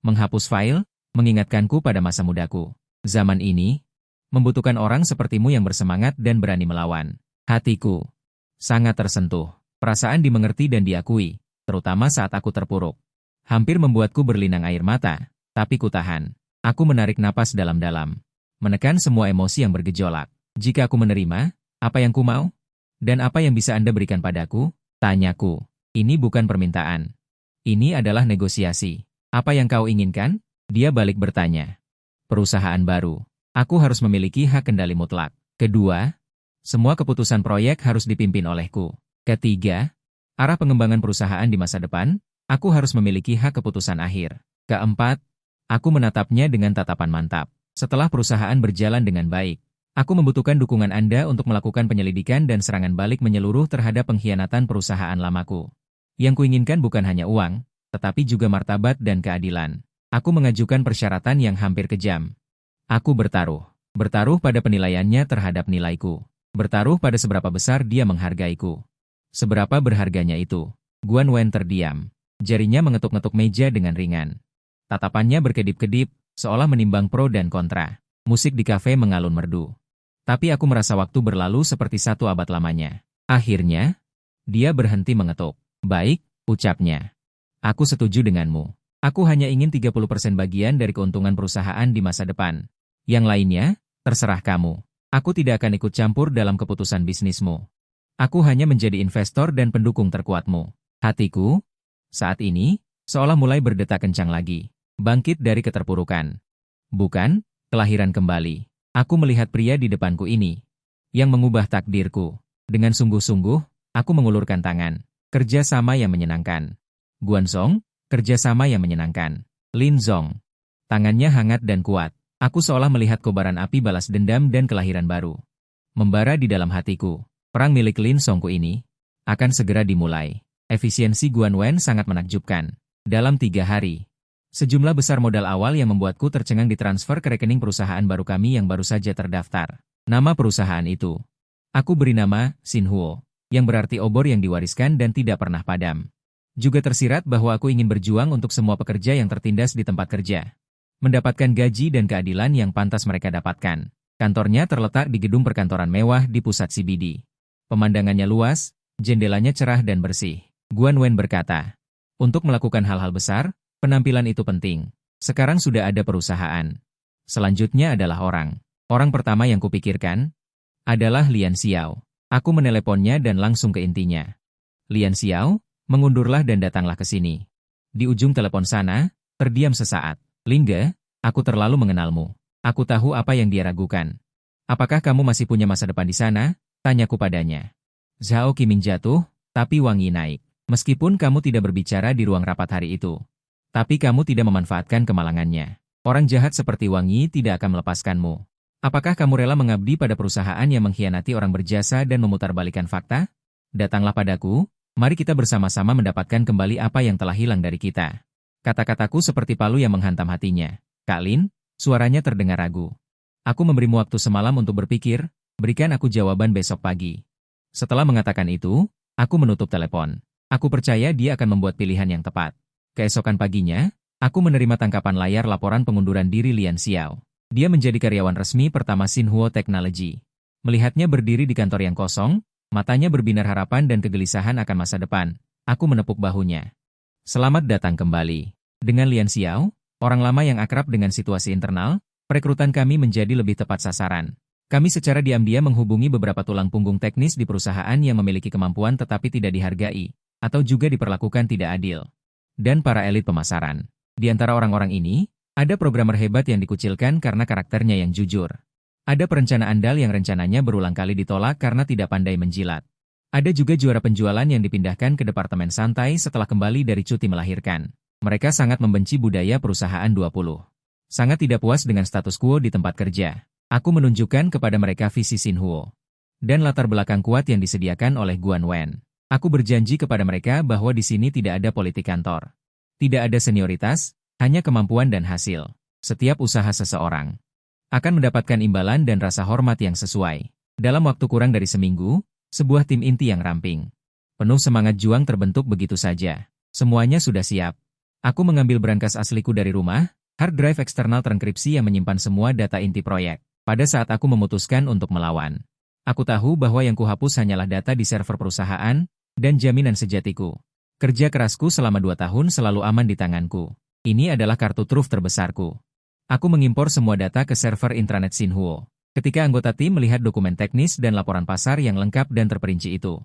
Menghapus file, mengingatkanku pada masa mudaku. Zaman ini, membutuhkan orang sepertimu yang bersemangat dan berani melawan. Hatiku sangat tersentuh. Perasaan dimengerti dan diakui, terutama saat aku terpuruk. Hampir membuatku berlinang air mata, tapi kutahan. Aku menarik napas dalam-dalam. Menekan semua emosi yang bergejolak. Jika aku menerima, apa yang ku mau? Dan apa yang bisa Anda berikan padaku? Tanyaku. Ini bukan permintaan. Ini adalah negosiasi. Apa yang kau inginkan? Dia balik bertanya. Perusahaan baru. Aku harus memiliki hak kendali mutlak. Kedua, semua keputusan proyek harus dipimpin olehku. Ketiga, arah pengembangan perusahaan di masa depan, aku harus memiliki hak keputusan akhir. Keempat, aku menatapnya dengan tatapan mantap. Setelah perusahaan berjalan dengan baik, aku membutuhkan dukungan Anda untuk melakukan penyelidikan dan serangan balik menyeluruh terhadap pengkhianatan perusahaan lamaku. Yang kuinginkan bukan hanya uang, tetapi juga martabat dan keadilan. Aku mengajukan persyaratan yang hampir kejam. Aku bertaruh. Bertaruh pada penilaiannya terhadap nilaiku. Bertaruh pada seberapa besar dia menghargaiku. Seberapa berharganya itu. Guan Wen terdiam. Jarinya mengetuk-ngetuk meja dengan ringan. Tatapannya berkedip-kedip, seolah menimbang pro dan kontra. Musik di kafe mengalun merdu. Tapi aku merasa waktu berlalu seperti 1 abad lamanya. Akhirnya, dia berhenti mengetuk. Baik, ucapnya. Aku setuju denganmu. Aku hanya ingin 30% bagian dari keuntungan perusahaan di masa depan. Yang lainnya, terserah kamu. Aku tidak akan ikut campur dalam keputusan bisnismu. Aku hanya menjadi investor dan pendukung terkuatmu. Hatiku, saat ini, seolah mulai berdetak kencang lagi. Bangkit dari keterpurukan. Bukan, kelahiran kembali. Aku melihat pria di depanku ini, yang mengubah takdirku. Dengan sungguh-sungguh, aku mengulurkan tangan. Kerjasama yang menyenangkan. Guanzong, kerjasama yang menyenangkan. Lin Zong. Tangannya hangat dan kuat. Aku seolah melihat kobaran api balas dendam dan kelahiran baru. Membara di dalam hatiku. Perang milik Lin Zongku ini akan segera dimulai. Efisiensi Guan Wen sangat menakjubkan. Dalam 3 hari. Sejumlah besar modal awal yang membuatku tercengang ditransfer ke rekening perusahaan baru kami yang baru saja terdaftar. Nama perusahaan itu. Aku beri nama Xinhuo, yang berarti obor yang diwariskan dan tidak pernah padam. Juga tersirat bahwa aku ingin berjuang untuk semua pekerja yang tertindas di tempat kerja. Mendapatkan gaji dan keadilan yang pantas mereka dapatkan. Kantornya terletak di gedung perkantoran mewah di pusat CBD. Pemandangannya luas, jendelanya cerah dan bersih. Guan Wen berkata, untuk melakukan hal-hal besar, penampilan itu penting. Sekarang sudah ada perusahaan. Selanjutnya adalah orang. Orang pertama yang kupikirkan adalah Lian Xiao. Aku meneleponnya dan langsung ke intinya. Lian Xiao, mengundurlah dan datanglah ke sini. Di ujung telepon sana, terdiam sesaat. Lingge, aku terlalu mengenalmu. Aku tahu apa yang dia ragukan. Apakah kamu masih punya masa depan di sana? Tanyaku padanya. Zhao Qiming jatuh, tapi wangi naik. Meskipun kamu tidak berbicara di ruang rapat hari itu. Tapi kamu tidak memanfaatkan kemalangannya. Orang jahat seperti Wangi tidak akan melepaskanmu. Apakah kamu rela mengabdi pada perusahaan yang mengkhianati orang berjasa dan memutarbalikkan fakta? Datanglah padaku, mari kita bersama-sama mendapatkan kembali apa yang telah hilang dari kita. Kata-kataku seperti palu yang menghantam hatinya. Kak Lin, suaranya terdengar ragu. Aku memberimu waktu semalam untuk berpikir, berikan aku jawaban besok pagi. Setelah mengatakan itu, aku menutup telepon. Aku percaya dia akan membuat pilihan yang tepat. Keesokan paginya, aku menerima tangkapan layar laporan pengunduran diri Lian Xiao. Dia menjadi karyawan resmi pertama Xinhuo Technology. Melihatnya berdiri di kantor yang kosong, matanya berbinar harapan dan kegelisahan akan masa depan. Aku menepuk bahunya. Selamat datang kembali. Dengan Lian Xiao, orang lama yang akrab dengan situasi internal, perekrutan kami menjadi lebih tepat sasaran. Kami secara diam-diam menghubungi beberapa tulang punggung teknis di perusahaan yang memiliki kemampuan tetapi tidak dihargai, atau juga diperlakukan tidak adil. Dan para elit pemasaran. Di antara orang-orang ini, ada programmer hebat yang dikucilkan karena karakternya yang jujur. Ada perencana andal yang rencananya berulang kali ditolak karena tidak pandai menjilat. Ada juga juara penjualan yang dipindahkan ke departemen santai setelah kembali dari cuti melahirkan. Mereka sangat membenci budaya perusahaan 20. Sangat tidak puas dengan status quo di tempat kerja. Aku menunjukkan kepada mereka visi Xinhuo. Dan latar belakang kuat yang disediakan oleh Guan Wen. Aku berjanji kepada mereka bahwa di sini tidak ada politik kantor. Tidak ada senioritas, hanya kemampuan dan hasil. Setiap usaha seseorang akan mendapatkan imbalan dan rasa hormat yang sesuai. Dalam waktu kurang dari seminggu, sebuah tim inti yang ramping. Penuh semangat juang terbentuk begitu saja. Semuanya sudah siap. Aku mengambil brankas asliku dari rumah, hard drive eksternal terenkripsi yang menyimpan semua data inti proyek. Pada saat aku memutuskan untuk melawan. Aku tahu bahwa yang kuhapus hanyalah data di server perusahaan, dan jaminan sejatiku. Kerja kerasku selama 2 tahun selalu aman di tanganku. Ini adalah kartu truf terbesarku. Aku mengimpor semua data ke server intranet Xinhuo. Ketika anggota tim melihat dokumen teknis dan laporan pasar yang lengkap dan terperinci itu,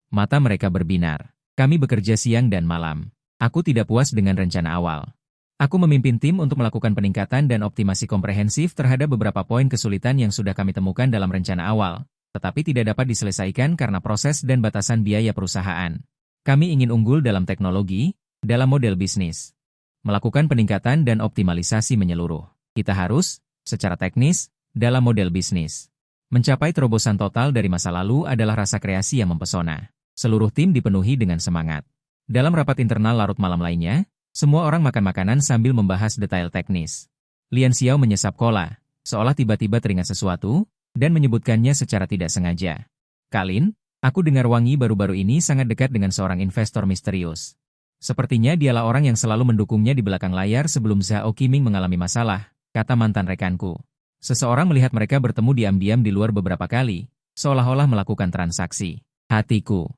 mata mereka berbinar. Kami bekerja siang dan malam. Aku tidak puas dengan rencana awal. Aku memimpin tim untuk melakukan peningkatan dan optimasi komprehensif terhadap beberapa poin kesulitan yang sudah kami temukan dalam rencana awal, tetapi tidak dapat diselesaikan karena proses dan batasan biaya perusahaan. Kami ingin unggul dalam teknologi, dalam model bisnis. Melakukan peningkatan dan optimalisasi menyeluruh. Kita harus, secara teknis, dalam model bisnis. Mencapai terobosan total dari masa lalu adalah rasa kreasi yang mempesona. Seluruh tim dipenuhi dengan semangat. Dalam rapat internal larut malam lainnya, semua orang makan makanan sambil membahas detail teknis. Lian Xiao menyesap kola, seolah tiba-tiba teringat sesuatu, dan menyebutkannya secara tidak sengaja. Kak Lin, aku dengar Wangi baru-baru ini sangat dekat dengan seorang investor misterius. Sepertinya dialah orang yang selalu mendukungnya di belakang layar sebelum Zhao Qiming mengalami masalah, kata mantan rekanku. Seseorang melihat mereka bertemu diam-diam di luar beberapa kali, seolah-olah melakukan transaksi. Hatiku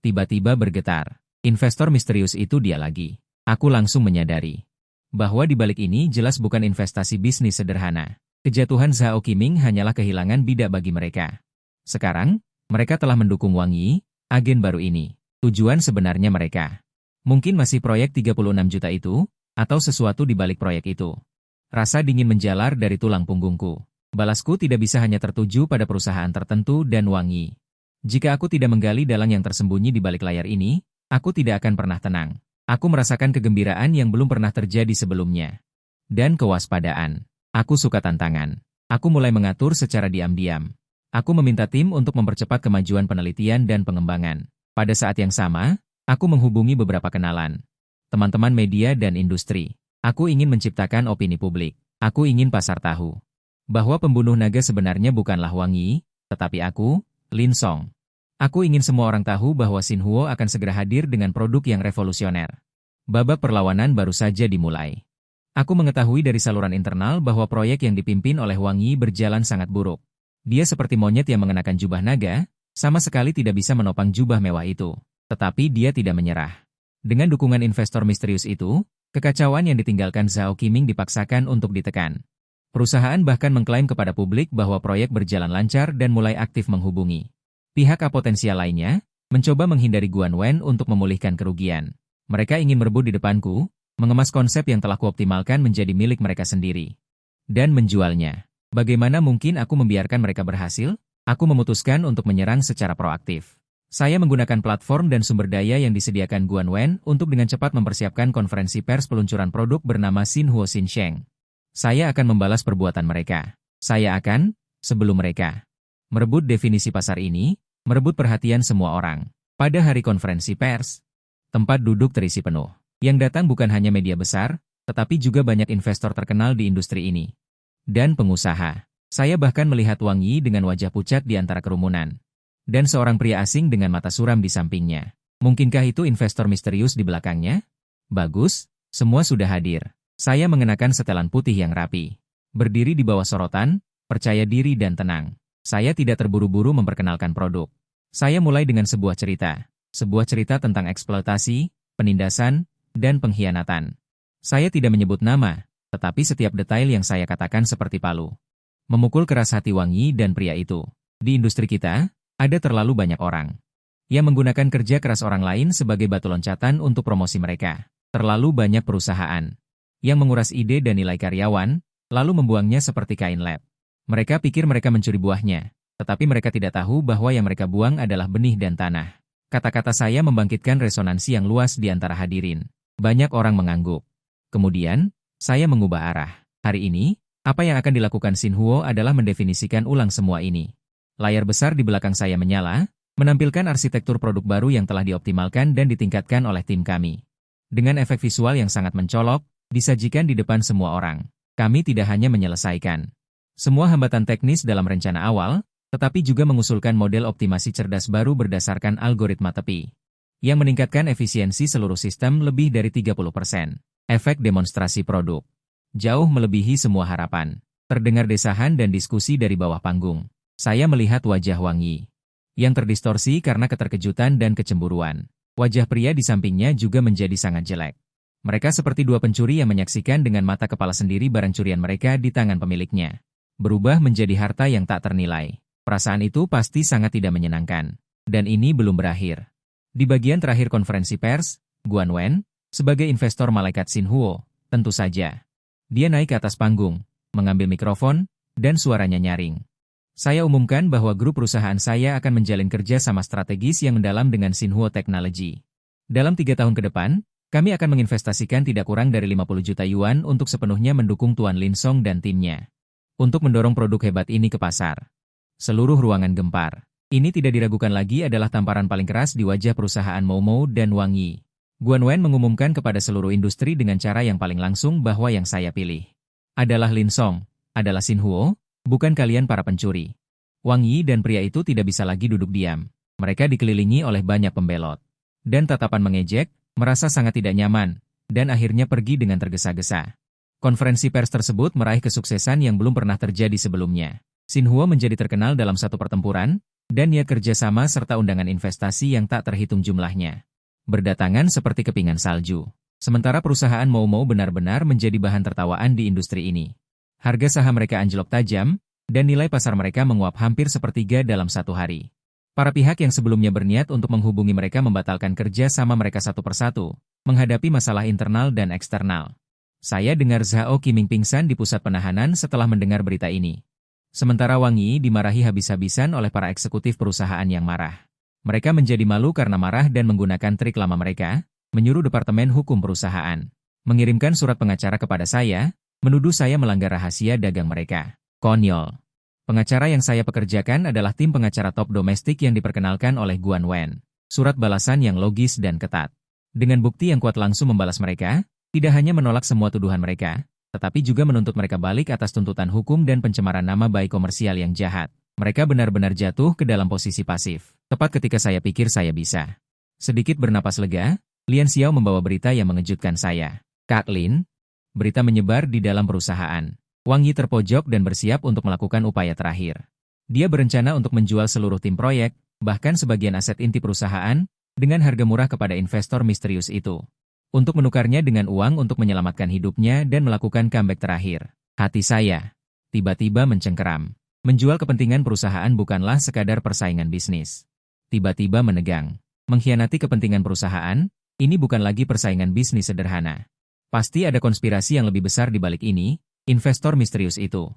tiba-tiba bergetar. Investor misterius itu dia lagi. Aku langsung menyadari bahwa di balik ini jelas bukan investasi bisnis sederhana. Kejatuhan Zhao Qiming hanyalah kehilangan bidak bagi mereka. Sekarang, mereka telah mendukung Wangi, agen baru ini. Tujuan sebenarnya mereka. Mungkin masih proyek 36 juta itu, atau sesuatu di balik proyek itu. Rasa dingin menjalar dari tulang punggungku. Balasku tidak bisa hanya tertuju pada perusahaan tertentu dan Wangi. Jika aku tidak menggali dalang yang tersembunyi di balik layar ini, aku tidak akan pernah tenang. Aku merasakan kegembiraan yang belum pernah terjadi sebelumnya. Dan kewaspadaan. Aku suka tantangan. Aku mulai mengatur secara diam-diam. Aku meminta tim untuk mempercepat kemajuan penelitian dan pengembangan. Pada saat yang sama, aku menghubungi beberapa kenalan. teman-teman media dan industri. Aku ingin menciptakan opini publik. Aku ingin pasar tahu bahwa pembunuh naga sebenarnya bukanlah Wang Yi, tetapi aku, Lin Song. Aku ingin semua orang tahu bahwa Xinhuo akan segera hadir dengan produk yang revolusioner. Babak perlawanan baru saja dimulai. Aku mengetahui dari saluran internal bahwa proyek yang dipimpin oleh Wang Yi berjalan sangat buruk. Dia seperti monyet yang mengenakan jubah naga, sama sekali tidak bisa menopang jubah mewah itu. Tetapi dia tidak menyerah. Dengan dukungan investor misterius itu, kekacauan yang ditinggalkan Zhao Qiming dipaksakan untuk ditekan. Perusahaan bahkan mengklaim kepada publik bahwa proyek berjalan lancar dan mulai aktif menghubungi pihak potensial lainnya, mencoba menghindari Guan Wen untuk memulihkan kerugian. Mereka ingin merebut di depanku, mengemas konsep yang telah kuoptimalkan menjadi milik mereka sendiri, dan menjualnya. Bagaimana mungkin aku membiarkan mereka berhasil? Aku memutuskan untuk menyerang secara proaktif. Saya menggunakan platform dan sumber daya yang disediakan Guan Wen untuk dengan cepat mempersiapkan konferensi pers peluncuran produk bernama Xinhuo Xinsheng. Saya akan membalas perbuatan mereka. Saya akan, sebelum mereka merebut definisi pasar ini, merebut perhatian semua orang. Pada hari konferensi pers, tempat duduk terisi penuh. Yang datang bukan hanya media besar, tetapi juga banyak investor terkenal di industri ini. Dan pengusaha. Saya bahkan melihat Wang Yi dengan wajah pucat di antara kerumunan. Dan seorang pria asing dengan mata suram di sampingnya. Mungkinkah itu investor misterius di belakangnya? Bagus, semua sudah hadir. Saya mengenakan setelan putih yang rapi. Berdiri di bawah sorotan, percaya diri dan tenang. Saya tidak terburu-buru memperkenalkan produk. Saya mulai dengan sebuah cerita. Sebuah cerita tentang eksploitasi, penindasan, dan pengkhianatan. Saya tidak menyebut nama, tetapi setiap detail yang saya katakan seperti palu memukul keras hati Wang Yi dan pria itu. Di industri kita, ada terlalu banyak orang yang menggunakan kerja keras orang lain sebagai batu loncatan untuk promosi mereka. Terlalu banyak perusahaan yang menguras ide dan nilai karyawan, lalu membuangnya seperti kain lap. Mereka pikir mereka mencuri buahnya, tetapi mereka tidak tahu bahwa yang mereka buang adalah benih dan tanah. Kata-kata saya membangkitkan resonansi yang luas di antara hadirin. Banyak orang mengangguk. Kemudian, saya mengubah arah. Hari ini, apa yang akan dilakukan Xinhuo adalah mendefinisikan ulang semua ini. Layar besar di belakang saya menyala, menampilkan arsitektur produk baru yang telah dioptimalkan dan ditingkatkan oleh tim kami. Dengan efek visual yang sangat mencolok, disajikan di depan semua orang. Kami tidak hanya menyelesaikan semua hambatan teknis dalam rencana awal, tetapi juga mengusulkan model optimasi cerdas baru berdasarkan algoritma tepi yang meningkatkan efisiensi seluruh sistem lebih dari 30%. Efek demonstrasi produk jauh melebihi semua harapan. Terdengar desahan dan diskusi dari bawah panggung. Saya melihat wajah Wang Yi yang terdistorsi karena keterkejutan dan kecemburuan. Wajah pria di sampingnya juga menjadi sangat jelek. Mereka seperti dua pencuri yang menyaksikan dengan mata kepala sendiri barang curian mereka di tangan pemiliknya berubah menjadi harta yang tak ternilai. Perasaan itu pasti sangat tidak menyenangkan. Dan ini belum berakhir. Di bagian terakhir konferensi pers, Guan Wen, sebagai investor malaikat Xinhuo, tentu saja. Dia naik ke atas panggung, mengambil mikrofon, dan suaranya nyaring. Saya umumkan bahwa grup perusahaan saya akan menjalin kerja sama strategis yang mendalam dengan Xinhuo Technology. Dalam 3 tahun ke depan, kami akan menginvestasikan tidak kurang dari 50 juta yuan untuk sepenuhnya mendukung Tuan Lin Song dan timnya. Untuk mendorong produk hebat ini ke pasar. Seluruh ruangan gempar. Ini tidak diragukan lagi adalah tamparan paling keras di wajah perusahaan Momo dan Wang Yi. Guan Wen mengumumkan kepada seluruh industri dengan cara yang paling langsung bahwa yang saya pilih adalah Lin Song, adalah Xinhuo, bukan kalian para pencuri. Wang Yi dan pria itu tidak bisa lagi duduk diam. Mereka dikelilingi oleh banyak pembelot. Dan tatapan mengejek, merasa sangat tidak nyaman, dan akhirnya pergi dengan tergesa-gesa. Konferensi pers tersebut meraih kesuksesan yang belum pernah terjadi sebelumnya. Xinhuo menjadi terkenal dalam satu pertempuran, dan niat kerjasama serta undangan investasi yang tak terhitung jumlahnya berdatangan seperti kepingan salju. Sementara perusahaan Momo benar-benar menjadi bahan tertawaan di industri ini. Harga saham mereka anjlok tajam, dan nilai pasar mereka menguap hampir sepertiga dalam 1 hari. Para pihak yang sebelumnya berniat untuk menghubungi mereka membatalkan kerja sama mereka satu persatu, menghadapi masalah internal dan eksternal. Saya dengar Zhao Qiming pingsan di pusat penahanan setelah mendengar berita ini. Sementara Wang Yi dimarahi habis-habisan oleh para eksekutif perusahaan yang marah. Mereka menjadi malu karena marah dan menggunakan trik lama mereka, menyuruh Departemen Hukum Perusahaan mengirimkan surat pengacara kepada saya, menuduh saya melanggar rahasia dagang mereka. Konyol. Pengacara yang saya pekerjakan adalah tim pengacara top domestik yang diperkenalkan oleh Guan Wen. Surat balasan yang logis dan ketat. Dengan bukti yang kuat langsung membalas mereka, tidak hanya menolak semua tuduhan mereka, tetapi juga menuntut mereka balik atas tuntutan hukum dan pencemaran nama baik komersial yang jahat. Mereka benar-benar jatuh ke dalam posisi pasif. Tepat ketika saya pikir saya bisa sedikit bernapas lega, Lian Xiao membawa berita yang mengejutkan saya. Kak Lin, berita menyebar di dalam perusahaan. Wang Yi terpojok dan bersiap untuk melakukan upaya terakhir. Dia berencana untuk menjual seluruh tim proyek, bahkan sebagian aset inti perusahaan, dengan harga murah kepada investor misterius itu. Untuk menukarnya dengan uang untuk menyelamatkan hidupnya dan melakukan comeback terakhir. Hati saya tiba-tiba mencengkeram. Menjual kepentingan perusahaan bukanlah sekadar persaingan bisnis. Tiba-tiba menegang. Mengkhianati kepentingan perusahaan, ini bukan lagi persaingan bisnis sederhana. Pasti ada konspirasi yang lebih besar di balik ini, investor misterius itu.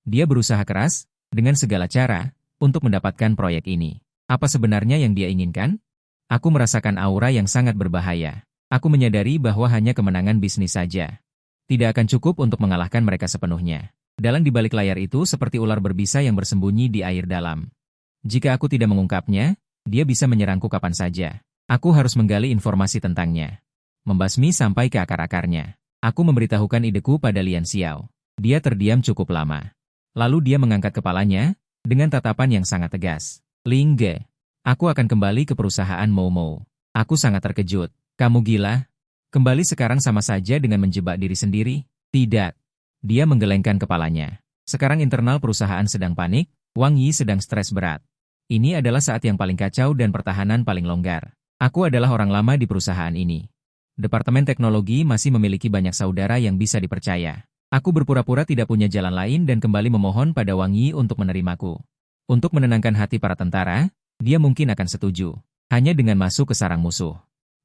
Dia berusaha keras, dengan segala cara, untuk mendapatkan proyek ini. Apa sebenarnya yang dia inginkan? Aku merasakan aura yang sangat berbahaya. Aku menyadari bahwa hanya kemenangan bisnis saja tidak akan cukup untuk mengalahkan mereka sepenuhnya. Dalang di balik layar itu seperti ular berbisa yang bersembunyi di air dalam. Jika aku tidak mengungkapnya, dia bisa menyerangku kapan saja. Aku harus menggali informasi tentangnya. Membasmi sampai ke akar-akarnya. Aku memberitahukan ideku pada Lian Xiao. Dia terdiam cukup lama. Lalu dia mengangkat kepalanya, dengan tatapan yang sangat tegas. Ling Ge. Aku akan kembali ke perusahaan Momo. Aku sangat terkejut. Kamu gila? Kembali sekarang sama saja dengan menjebak diri sendiri? Tidak. Dia menggelengkan kepalanya. Sekarang internal perusahaan sedang panik, Wang Yi sedang stres berat. Ini adalah saat yang paling kacau dan pertahanan paling longgar. Aku adalah orang lama di perusahaan ini. Departemen teknologi masih memiliki banyak saudara yang bisa dipercaya. Aku berpura-pura tidak punya jalan lain dan kembali memohon pada Wang Yi untuk menerimaku. Untuk menenangkan hati para tentara, dia mungkin akan setuju. Hanya dengan masuk ke sarang musuh,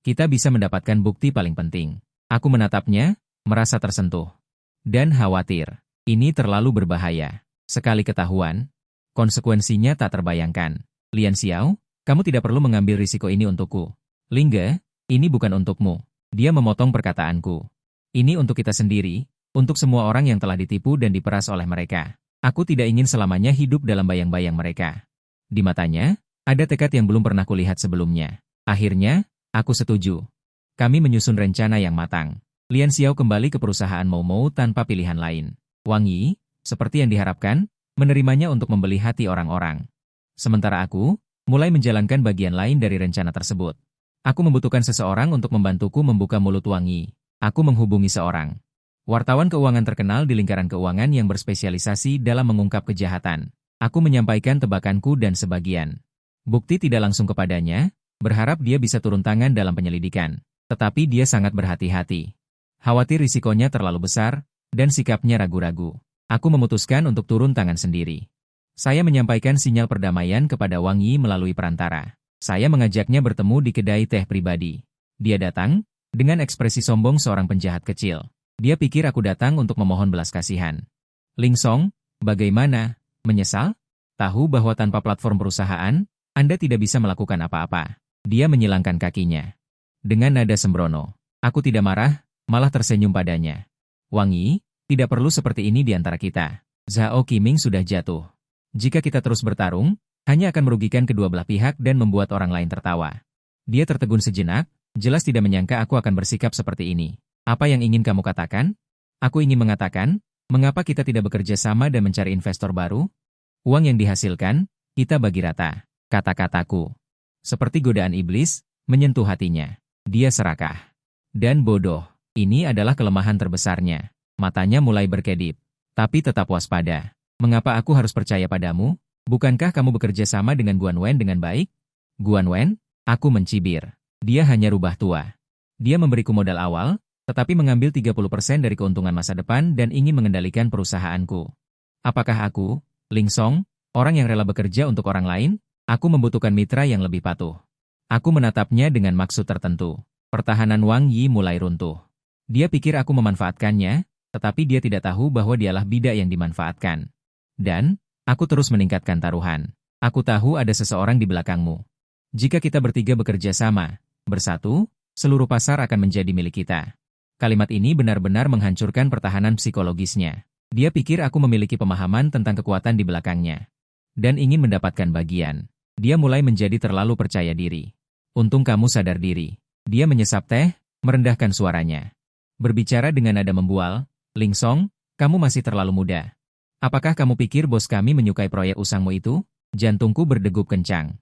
kita bisa mendapatkan bukti paling penting. Aku menatapnya, merasa tersentuh. Dan khawatir. Ini terlalu berbahaya. Sekali ketahuan, konsekuensinya tak terbayangkan. Lian Xiao, kamu tidak perlu mengambil risiko ini untukku. Ling Ge, ini bukan untukmu. Dia memotong perkataanku. Ini untuk kita sendiri, untuk semua orang yang telah ditipu dan diperas oleh mereka. Aku tidak ingin selamanya hidup dalam bayang-bayang mereka. Di matanya, ada tekad yang belum pernah kulihat sebelumnya. Akhirnya, aku setuju. Kami menyusun rencana yang matang. Lian Xiao kembali ke perusahaan Momo tanpa pilihan lain. Wang Yi, seperti yang diharapkan, menerimanya untuk membeli hati orang-orang. Sementara aku, mulai menjalankan bagian lain dari rencana tersebut. Aku membutuhkan seseorang untuk membantuku membuka mulut Wang Yi. Aku menghubungi seorang wartawan keuangan terkenal di lingkaran keuangan yang berspesialisasi dalam mengungkap kejahatan. Aku menyampaikan tebakanku dan sebagian bukti tidak langsung kepadanya, berharap dia bisa turun tangan dalam penyelidikan. Tetapi dia sangat berhati-hati. Khawatir risikonya terlalu besar, dan sikapnya ragu-ragu. Aku memutuskan untuk turun tangan sendiri. Saya menyampaikan sinyal perdamaian kepada Wang Yi melalui perantara. Saya mengajaknya bertemu di kedai teh pribadi. Dia datang, dengan ekspresi sombong seorang penjahat kecil. Dia pikir aku datang untuk memohon belas kasihan. Ling Song, bagaimana? Menyesal? Tahu bahwa tanpa platform perusahaan, Anda tidak bisa melakukan apa-apa. Dia menyilangkan kakinya. Dengan nada sembrono. Aku tidak marah, malah tersenyum padanya. Wang Yi, tidak perlu seperti ini di antara kita. Zhao Qiming sudah jatuh. Jika kita terus bertarung, hanya akan merugikan kedua belah pihak dan membuat orang lain tertawa. Dia tertegun sejenak, jelas tidak menyangka aku akan bersikap seperti ini. Apa yang ingin kamu katakan? Aku ingin mengatakan, mengapa kita tidak bekerja sama dan mencari investor baru? Uang yang dihasilkan, kita bagi rata. Kata-kataku, seperti godaan iblis, menyentuh hatinya. Dia serakah dan bodoh. Ini adalah kelemahan terbesarnya. Matanya mulai berkedip, tapi tetap waspada. Mengapa aku harus percaya padamu? Bukankah kamu bekerja sama dengan Guan Wen dengan baik? Guan Wen? Aku mencibir. Dia hanya rubah tua. Dia memberiku modal awal, tetapi mengambil 30% dari keuntungan masa depan dan ingin mengendalikan perusahaanku. Apakah aku, Ling Song, orang yang rela bekerja untuk orang lain? Aku membutuhkan mitra yang lebih patuh. Aku menatapnya dengan maksud tertentu. Pertahanan Wang Yi mulai runtuh. Dia pikir aku memanfaatkannya, tetapi dia tidak tahu bahwa dialah bidak yang dimanfaatkan. Dan, aku terus meningkatkan taruhan. Aku tahu ada seseorang di belakangmu. Jika kita bertiga bekerja sama, bersatu, seluruh pasar akan menjadi milik kita. Kalimat ini benar-benar menghancurkan pertahanan psikologisnya. Dia pikir aku memiliki pemahaman tentang kekuatan di belakangnya. Dan ingin mendapatkan bagian. Dia mulai menjadi terlalu percaya diri. Untung kamu sadar diri. Dia menyesap teh, merendahkan suaranya. Berbicara dengan nada membual, Ling Song, kamu masih terlalu muda. Apakah kamu pikir bos kami menyukai proyek usangmu itu? Jantungku berdegup kencang.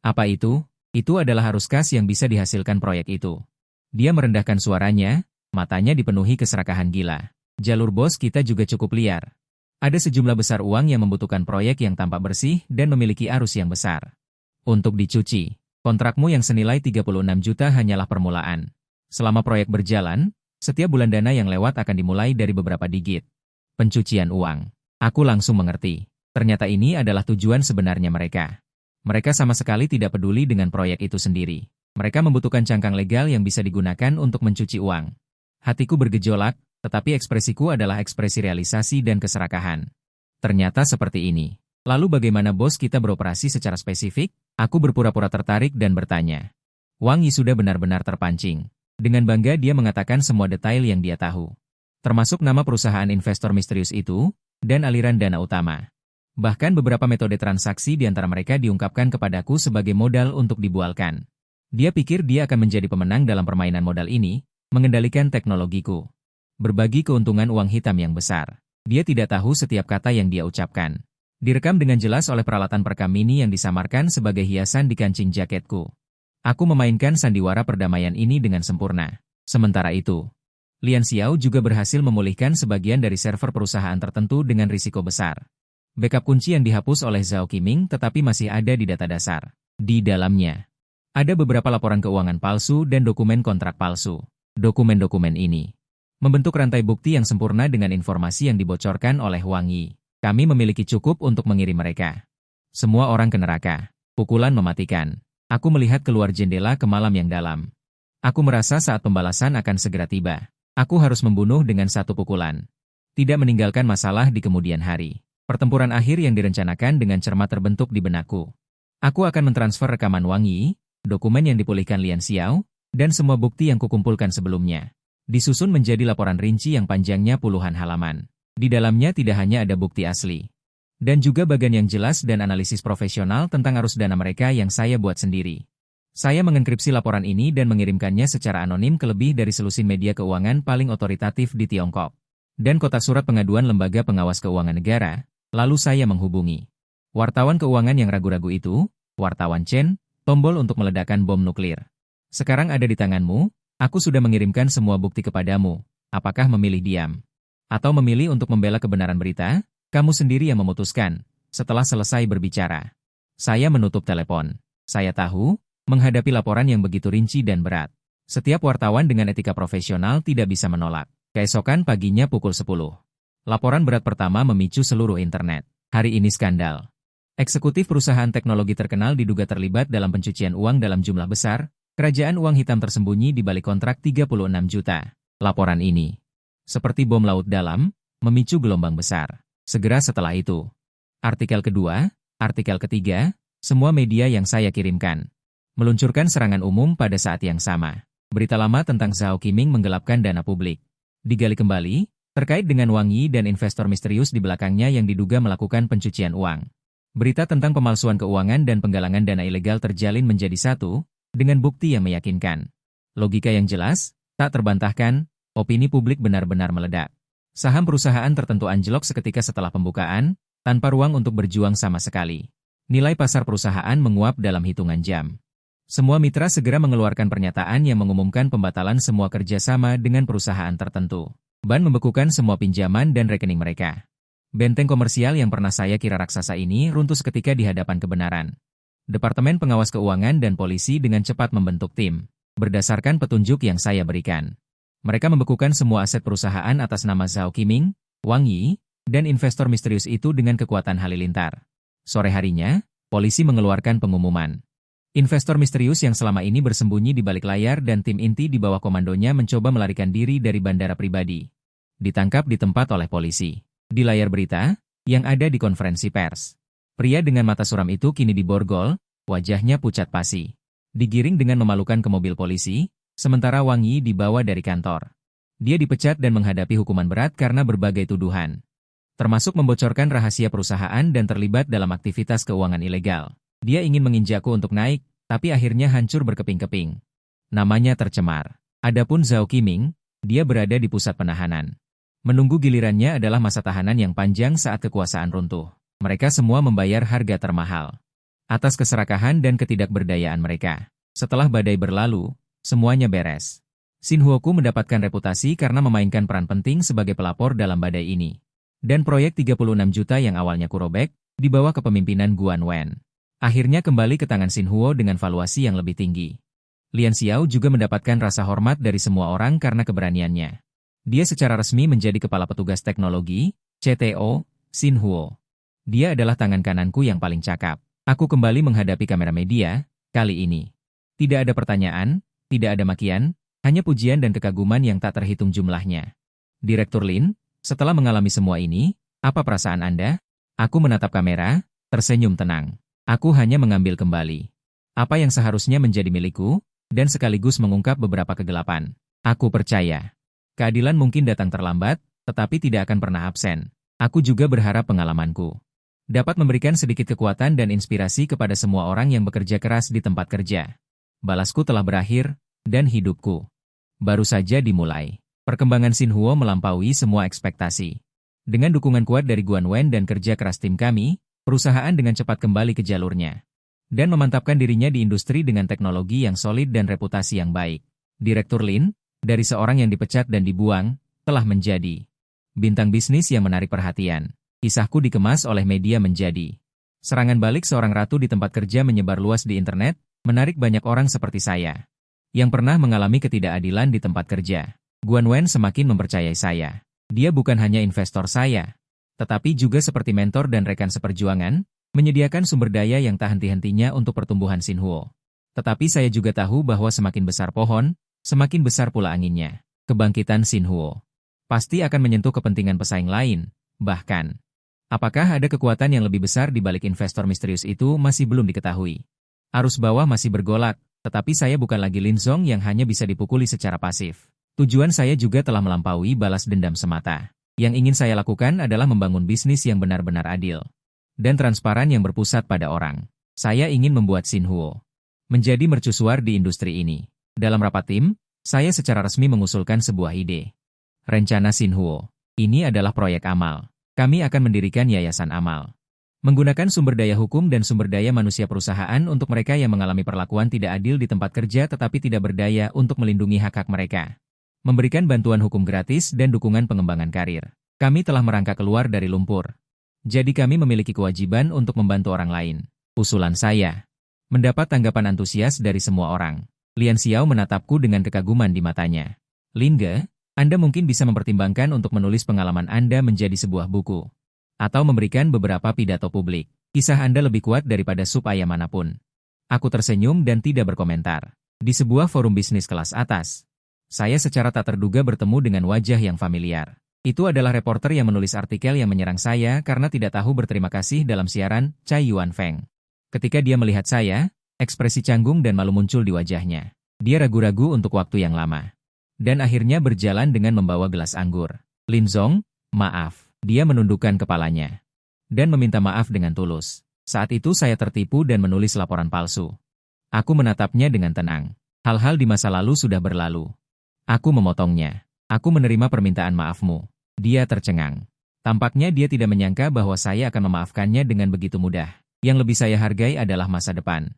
Apa itu? Itu adalah arus kas yang bisa dihasilkan proyek itu. Dia merendahkan suaranya, matanya dipenuhi keserakahan gila. Jalur bos kita juga cukup liar. Ada sejumlah besar uang yang membutuhkan proyek yang tampak bersih dan memiliki arus yang besar. Untuk dicuci, kontrakmu yang senilai 36 juta hanyalah permulaan. Selama proyek berjalan, setiap bulan dana yang lewat akan dimulai dari beberapa digit. Pencucian uang. Aku langsung mengerti. Ternyata ini adalah tujuan sebenarnya mereka. Mereka sama sekali tidak peduli dengan proyek itu sendiri. Mereka membutuhkan cangkang legal yang bisa digunakan untuk mencuci uang. Hatiku bergejolak, tetapi ekspresiku adalah ekspresi realisasi dan keserakahan. Ternyata seperti ini. Lalu bagaimana bos kita beroperasi secara spesifik? Aku berpura-pura tertarik dan bertanya. Wang Yi sudah benar-benar terpancing. Dengan bangga dia mengatakan semua detail yang dia tahu. Termasuk nama perusahaan investor misterius itu, dan aliran dana utama. Bahkan beberapa metode transaksi di antara mereka diungkapkan kepadaku sebagai modal untuk dibualkan. Dia pikir dia akan menjadi pemenang dalam permainan modal ini, mengendalikan teknologiku. Berbagi keuntungan uang hitam yang besar. Dia tidak tahu setiap kata yang dia ucapkan. Direkam dengan jelas oleh peralatan perekam mini yang disamarkan sebagai hiasan di kancing jaketku. Aku memainkan sandiwara perdamaian ini dengan sempurna. Sementara itu, Lian Xiao juga berhasil memulihkan sebagian dari server perusahaan tertentu dengan risiko besar. Backup kunci yang dihapus oleh Zhao Qiming tetapi masih ada di data dasar. Di dalamnya, ada beberapa laporan keuangan palsu dan dokumen kontrak palsu. Dokumen-dokumen ini membentuk rantai bukti yang sempurna dengan informasi yang dibocorkan oleh Wang Yi. Kami memiliki cukup untuk mengirim mereka. Semua orang ke neraka. Pukulan mematikan. Aku melihat keluar jendela ke malam yang dalam. Aku merasa saat pembalasan akan segera tiba. Aku harus membunuh dengan satu pukulan. Tidak meninggalkan masalah di kemudian hari. Pertempuran akhir yang direncanakan dengan cermat terbentuk di benakku. Aku akan mentransfer rekaman Wang Yi, dokumen yang dipulihkan Lian Xiao, dan semua bukti yang kukumpulkan sebelumnya. Disusun menjadi laporan rinci yang panjangnya puluhan halaman. Di dalamnya tidak hanya ada bukti asli, dan juga bagian yang jelas dan analisis profesional tentang arus dana mereka yang saya buat sendiri. Saya mengenkripsi laporan ini dan mengirimkannya secara anonim ke lebih dari selusin media keuangan paling otoritatif di Tiongkok. Dan kotak surat pengaduan Lembaga Pengawas Keuangan Negara, lalu saya menghubungi wartawan keuangan yang ragu-ragu itu, wartawan Chen, tombol untuk meledakkan bom nuklir. Sekarang ada di tanganmu, aku sudah mengirimkan semua bukti kepadamu, apakah memilih diam? Atau memilih untuk membela kebenaran berita, kamu sendiri yang memutuskan. Setelah selesai berbicara, saya menutup telepon. Saya tahu, menghadapi laporan yang begitu rinci dan berat, setiap wartawan dengan etika profesional tidak bisa menolak. Keesokan paginya pukul 10. Laporan berat pertama memicu seluruh internet. Hari ini skandal. Eksekutif perusahaan teknologi terkenal diduga terlibat dalam pencucian uang dalam jumlah besar, kerajaan uang hitam tersembunyi di balik kontrak 36 juta. Laporan ini, seperti bom laut dalam, memicu gelombang besar. Segera setelah itu, artikel kedua, artikel ketiga, semua media yang saya kirimkan, meluncurkan serangan umum pada saat yang sama. Berita lama tentang Zhao Qiming menggelapkan dana publik digali kembali, terkait dengan Wang Yi dan investor misterius di belakangnya yang diduga melakukan pencucian uang. Berita tentang pemalsuan keuangan dan penggalangan dana ilegal terjalin menjadi satu, dengan bukti yang meyakinkan. Logika yang jelas, tak terbantahkan. Opini publik benar-benar meledak. Saham perusahaan tertentu anjlok seketika setelah pembukaan, tanpa ruang untuk berjuang sama sekali. Nilai pasar perusahaan menguap dalam hitungan jam. Semua mitra segera mengeluarkan pernyataan yang mengumumkan pembatalan semua kerjasama dengan perusahaan tertentu. Ban membekukan semua pinjaman dan rekening mereka. Benteng komersial yang pernah saya kira raksasa ini runtuh seketika di hadapan kebenaran. Departemen Pengawas Keuangan dan Polisi dengan cepat membentuk tim, berdasarkan petunjuk yang saya berikan. Mereka membekukan semua aset perusahaan atas nama Zhao Qiming, Wang Yi, dan investor misterius itu dengan kekuatan halilintar. Sore harinya, polisi mengeluarkan pengumuman. Investor misterius yang selama ini bersembunyi di balik layar dan tim inti di bawah komandonya mencoba melarikan diri dari bandara pribadi. Ditangkap di tempat oleh polisi. Di layar berita, yang ada di konferensi pers. Pria dengan mata suram itu kini diborgol, wajahnya pucat pasi. Digiring dengan memalukan ke mobil polisi, sementara Wang Yi dibawa dari kantor. Dia dipecat dan menghadapi hukuman berat karena berbagai tuduhan, termasuk membocorkan rahasia perusahaan dan terlibat dalam aktivitas keuangan ilegal. Dia ingin menginjakku untuk naik, tapi akhirnya hancur berkeping-keping. Namanya tercemar. Adapun Zhao Qiming, dia berada di pusat penahanan. Menunggu gilirannya adalah masa tahanan yang panjang saat kekuasaan runtuh. Mereka semua membayar harga termahal atas keserakahan dan ketidakberdayaan mereka. Setelah badai berlalu, semuanya beres. Xin Huoku mendapatkan reputasi karena memainkan peran penting sebagai pelapor dalam badai ini. Dan proyek 36 juta yang awalnya kurobek, di bawah kepemimpinan Guan Wen, akhirnya kembali ke tangan Xin Huo dengan valuasi yang lebih tinggi. Lian Xiao juga mendapatkan rasa hormat dari semua orang karena keberaniannya. Dia secara resmi menjadi kepala petugas teknologi, CTO, Xin Huo. Dia adalah tangan kananku yang paling cakap. Aku kembali menghadapi kamera media, kali ini. Tidak ada pertanyaan, tidak ada makian, hanya pujian dan kekaguman yang tak terhitung jumlahnya. Direktur Lin, setelah mengalami semua ini, apa perasaan Anda? Aku menatap kamera, tersenyum tenang. Aku hanya mengambil kembali apa yang seharusnya menjadi milikku, dan sekaligus mengungkap beberapa kegelapan. Aku percaya. Keadilan mungkin datang terlambat, tetapi tidak akan pernah absen. Aku juga berharap pengalamanku dapat memberikan sedikit kekuatan dan inspirasi kepada semua orang yang bekerja keras di tempat kerja. Balasku telah berakhir, dan hidupku baru saja dimulai. Perkembangan Xin Huo melampaui semua ekspektasi. Dengan dukungan kuat dari Guan Wen dan kerja keras tim kami, perusahaan dengan cepat kembali ke jalurnya. Dan memantapkan dirinya di industri dengan teknologi yang solid dan reputasi yang baik. Direktur Lin, dari seorang yang dipecat dan dibuang, telah menjadi bintang bisnis yang menarik perhatian. Kisahku dikemas oleh media menjadi serangan balik seorang ratu di tempat kerja menyebar luas di internet, menarik banyak orang seperti saya yang pernah mengalami ketidakadilan di tempat kerja. Guan Wen semakin mempercayai saya. Dia bukan hanya investor saya, tetapi juga seperti mentor dan rekan seperjuangan, menyediakan sumber daya yang tak henti-hentinya untuk pertumbuhan Xin Huo. Tetapi saya juga tahu bahwa semakin besar pohon, semakin besar pula anginnya. Kebangkitan Xin Huo pasti akan menyentuh kepentingan pesaing lain, bahkan apakah ada kekuatan yang lebih besar di balik investor misterius itu masih belum diketahui. Arus bawah masih bergolak, tetapi saya bukan lagi Lin Zong yang hanya bisa dipukuli secara pasif. Tujuan saya juga telah melampaui balas dendam semata. Yang ingin saya lakukan adalah membangun bisnis yang benar-benar adil dan transparan yang berpusat pada orang. Saya ingin membuat Xin Huo menjadi mercusuar di industri ini. Dalam rapat tim, saya secara resmi mengusulkan sebuah ide. Rencana Xin Huo. Ini adalah proyek amal. Kami akan mendirikan yayasan amal. Menggunakan sumber daya hukum dan sumber daya manusia perusahaan untuk mereka yang mengalami perlakuan tidak adil di tempat kerja tetapi tidak berdaya untuk melindungi hak-hak mereka. Memberikan bantuan hukum gratis dan dukungan pengembangan karir. Kami telah merangkak keluar dari lumpur. Jadi kami memiliki kewajiban untuk membantu orang lain. Usulan saya mendapat tanggapan antusias dari semua orang. Lian Xiao menatapku dengan kekaguman di matanya. Linge, Anda mungkin bisa mempertimbangkan untuk menulis pengalaman Anda menjadi sebuah buku. Atau memberikan beberapa pidato publik. Kisah Anda lebih kuat daripada sup ayam manapun. Aku tersenyum dan tidak berkomentar. Di sebuah forum bisnis kelas atas, saya secara tak terduga bertemu dengan wajah yang familiar. Itu adalah reporter yang menulis artikel yang menyerang saya karena tidak tahu berterima kasih dalam siaran Cai Yuan Feng. Ketika dia melihat saya, ekspresi canggung dan malu muncul di wajahnya. Dia ragu-ragu untuk waktu yang lama. Dan akhirnya berjalan dengan membawa gelas anggur. Lin Zong, maaf. Dia menundukkan kepalanya. Dan meminta maaf dengan tulus. Saat itu saya tertipu dan menulis laporan palsu. Aku menatapnya dengan tenang. Hal-hal di masa lalu sudah berlalu. Aku memotongnya. Aku menerima permintaan maafmu. Dia tercengang. Tampaknya dia tidak menyangka bahwa saya akan memaafkannya dengan begitu mudah. Yang lebih saya hargai adalah masa depan.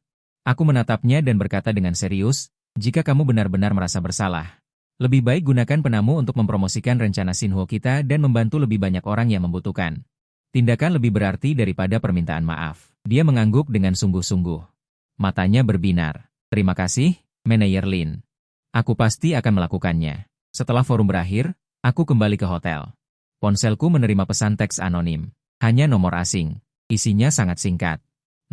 Aku menatapnya dan berkata dengan serius, jika kamu benar-benar merasa bersalah, lebih baik gunakan penamu untuk mempromosikan rencana Xin Huo kita dan membantu lebih banyak orang yang membutuhkan. Tindakan lebih berarti daripada permintaan maaf. Dia mengangguk dengan sungguh-sungguh. Matanya berbinar. Terima kasih, Manajer Lin. Aku pasti akan melakukannya. Setelah forum berakhir, aku kembali ke hotel. Ponselku menerima pesan teks anonim. Hanya nomor asing. Isinya sangat singkat.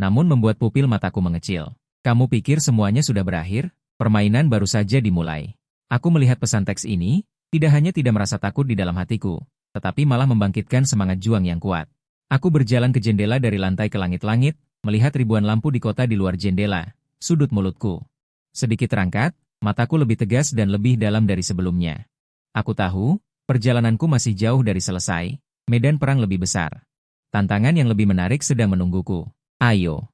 Namun membuat pupil mataku mengecil. Kamu pikir semuanya sudah berakhir? Permainan baru saja dimulai. Aku melihat pesan teks ini, tidak hanya tidak merasa takut di dalam hatiku, tetapi malah membangkitkan semangat juang yang kuat. Aku berjalan ke jendela dari lantai ke langit-langit, melihat ribuan lampu di kota di luar jendela, sudut mulutku sedikit terangkat, mataku lebih tegas dan lebih dalam dari sebelumnya. Aku tahu, perjalananku masih jauh dari selesai, medan perang lebih besar. Tantangan yang lebih menarik sedang menungguku. Ayo.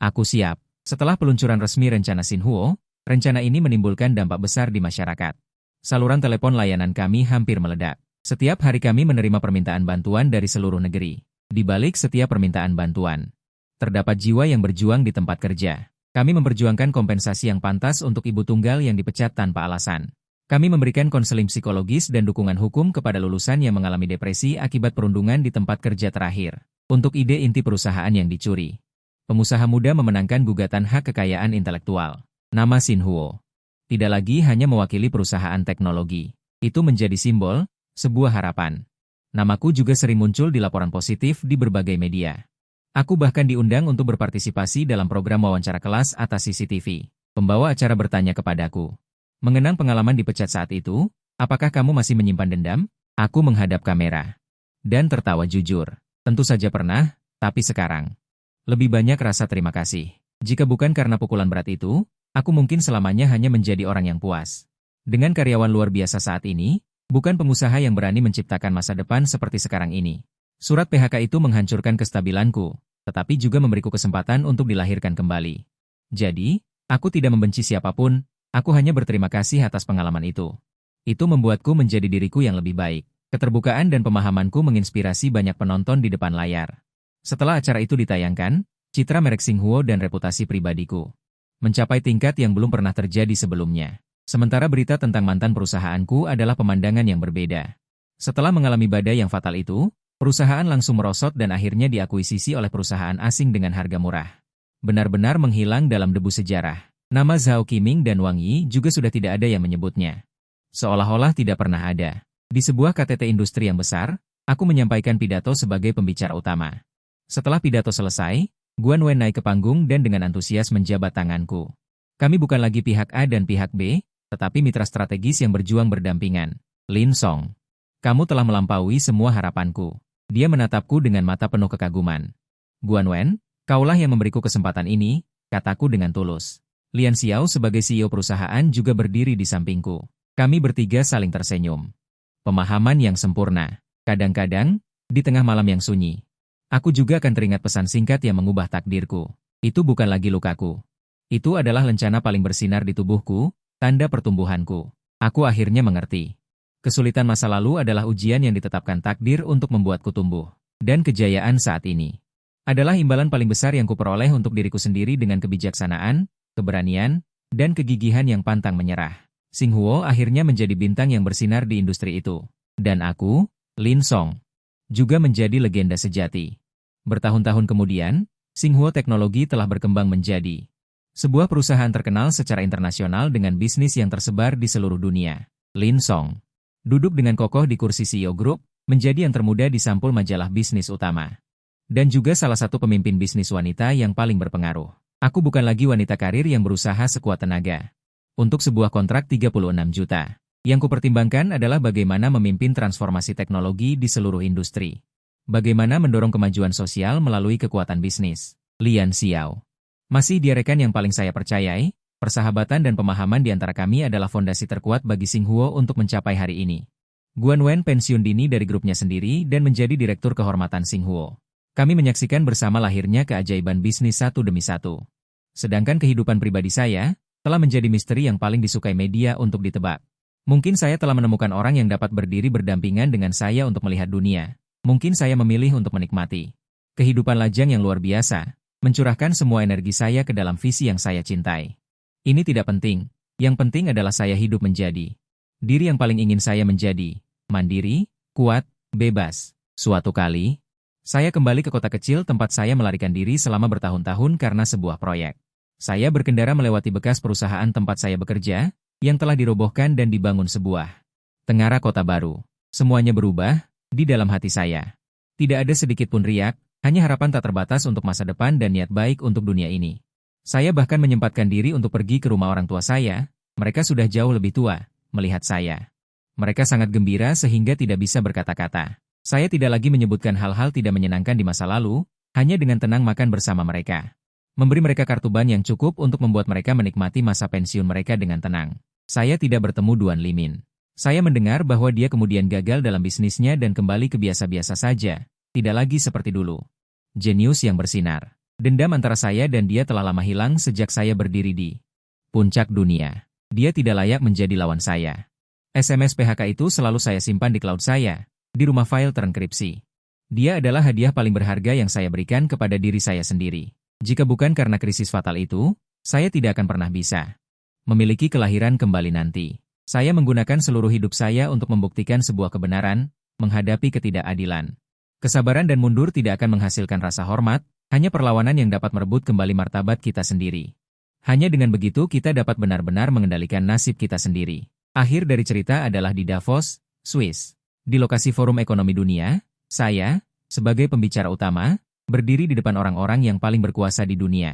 Aku siap. Setelah peluncuran resmi rencana Xin Huo, Rencana ini menimbulkan dampak besar di masyarakat. Saluran telepon layanan kami hampir meledak. Setiap hari kami menerima permintaan bantuan dari seluruh negeri. Di balik setiap permintaan bantuan, terdapat jiwa yang berjuang di tempat kerja. Kami memperjuangkan kompensasi yang pantas untuk ibu tunggal yang dipecat tanpa alasan. Kami memberikan konseling psikologis dan dukungan hukum kepada lulusan yang mengalami depresi akibat perundungan di tempat kerja terakhir. Untuk ide inti perusahaan yang dicuri, pengusaha muda memenangkan gugatan hak kekayaan intelektual. Nama Xinhuo tidak lagi hanya mewakili perusahaan teknologi. Itu menjadi simbol, sebuah harapan. Namaku juga sering muncul di laporan positif di berbagai media. Aku bahkan diundang untuk berpartisipasi dalam program wawancara kelas atas CCTV. Pembawa acara bertanya kepadaku, mengenang pengalaman dipecat saat itu, apakah kamu masih menyimpan dendam? Aku menghadap kamera dan tertawa jujur. Tentu saja pernah, tapi sekarang lebih banyak rasa terima kasih. Jika bukan karena pukulan berat itu, aku mungkin selamanya hanya menjadi orang yang puas. Dengan karyawan luar biasa saat ini, bukan pengusaha yang berani menciptakan masa depan seperti sekarang ini. Surat PHK itu menghancurkan kestabilanku, tetapi juga memberiku kesempatan untuk dilahirkan kembali. Jadi, aku tidak membenci siapapun, aku hanya berterima kasih atas pengalaman itu. Itu membuatku menjadi diriku yang lebih baik. Keterbukaan dan pemahamanku menginspirasi banyak penonton di depan layar. Setelah acara itu ditayangkan, citra merek Xinhuo dan reputasi pribadiku mencapai tingkat yang belum pernah terjadi sebelumnya. Sementara berita tentang mantan perusahaanku adalah pemandangan yang berbeda. Setelah mengalami badai yang fatal itu, perusahaan langsung merosot dan akhirnya diakuisisi oleh perusahaan asing dengan harga murah. Benar-benar menghilang dalam debu sejarah. Nama Zhao Qiming dan Wang Yi juga sudah tidak ada yang menyebutnya. Seolah-olah tidak pernah ada. Di sebuah KTT industri yang besar, aku menyampaikan pidato sebagai pembicara utama. Setelah pidato selesai, Guan Wen naik ke panggung dan dengan antusias menjabat tanganku. Kami bukan lagi pihak A dan pihak B, tetapi mitra strategis yang berjuang berdampingan. Lin Song, kamu telah melampaui semua harapanku. Dia menatapku dengan mata penuh kekaguman. Guan Wen, kaulah yang memberiku kesempatan ini, kataku dengan tulus. Lian Xiao sebagai CEO perusahaan juga berdiri di sampingku. Kami bertiga saling tersenyum. Pemahaman yang sempurna. Kadang-kadang, di tengah malam yang sunyi, aku juga akan teringat pesan singkat yang mengubah takdirku. Itu bukan lagi lukaku. Itu adalah lencana paling bersinar di tubuhku, tanda pertumbuhanku. Aku akhirnya mengerti. Kesulitan masa lalu adalah ujian yang ditetapkan takdir untuk membuatku tumbuh. Dan kejayaan saat ini adalah imbalan paling besar yang kuperoleh untuk diriku sendiri dengan kebijaksanaan, keberanian, dan kegigihan yang pantang menyerah. Xinhuo akhirnya menjadi bintang yang bersinar di industri itu. Dan aku, Lin Song, juga menjadi legenda sejati. Bertahun-tahun kemudian, Xinhuo Teknologi telah berkembang menjadi sebuah perusahaan terkenal secara internasional dengan bisnis yang tersebar di seluruh dunia. Lin Song duduk dengan kokoh di kursi CEO Group, menjadi yang termuda di sampul majalah bisnis utama. Dan juga salah satu pemimpin bisnis wanita yang paling berpengaruh. Aku bukan lagi wanita karir yang berusaha sekuat tenaga. Untuk sebuah kontrak 36 juta. Yang kupertimbangkan adalah bagaimana memimpin transformasi teknologi di seluruh industri. Bagaimana mendorong kemajuan sosial melalui kekuatan bisnis. Lian Xiao masih dia rekan yang paling saya percayai. Persahabatan dan pemahaman di antara kami adalah fondasi terkuat bagi Xinhuo untuk mencapai hari ini. Guan Wen pensiun dini dari grupnya sendiri dan menjadi direktur kehormatan Xinhuo. Kami menyaksikan bersama lahirnya keajaiban bisnis satu demi satu. Sedangkan kehidupan pribadi saya telah menjadi misteri yang paling disukai media untuk ditebak. Mungkin saya telah menemukan orang yang dapat berdiri berdampingan dengan saya untuk melihat dunia. Mungkin saya memilih untuk menikmati kehidupan lajang yang luar biasa, mencurahkan semua energi saya ke dalam visi yang saya cintai. Ini tidak penting, yang penting adalah saya hidup menjadi diri yang paling ingin saya menjadi, mandiri, kuat, bebas. Suatu kali, saya kembali ke kota kecil tempat saya melarikan diri selama bertahun-tahun karena sebuah proyek. Saya berkendara melewati bekas perusahaan tempat saya bekerja, yang telah dirobohkan dan dibangun sebuah tengara kota baru. Semuanya berubah di dalam hati saya. Tidak ada sedikit pun riak, hanya harapan tak terbatas untuk masa depan dan niat baik untuk dunia ini. Saya bahkan menyempatkan diri untuk pergi ke rumah orang tua saya. Mereka sudah jauh lebih tua melihat saya. Mereka sangat gembira sehingga tidak bisa berkata-kata. Saya tidak lagi menyebutkan hal-hal tidak menyenangkan di masa lalu, hanya dengan tenang makan bersama mereka. Memberi mereka kartu ban yang cukup untuk membuat mereka menikmati masa pensiun mereka dengan tenang. Saya tidak bertemu Duan Limin. Saya mendengar bahwa dia kemudian gagal dalam bisnisnya dan kembali ke biasa-biasa saja, tidak lagi seperti dulu. Jenius yang bersinar. Dendam antara saya dan dia telah lama hilang sejak saya berdiri di Puncak dunia. Dia tidak layak menjadi lawan saya. SMS PHK itu selalu saya simpan di cloud saya, di rumah file terenkripsi. Dia adalah hadiah paling berharga yang saya berikan kepada diri saya sendiri. Jika bukan karena krisis fatal itu, saya tidak akan pernah bisa memiliki kelahiran kembali nanti. Saya menggunakan seluruh hidup saya untuk membuktikan sebuah kebenaran, menghadapi ketidakadilan. Kesabaran dan mundur tidak akan menghasilkan rasa hormat, hanya perlawanan yang dapat merebut kembali martabat kita sendiri. Hanya dengan begitu kita dapat benar-benar mengendalikan nasib kita sendiri. Akhir dari cerita adalah di Davos, Swiss. Di lokasi Forum Ekonomi Dunia, saya, sebagai pembicara utama, berdiri di depan orang-orang yang paling berkuasa di dunia.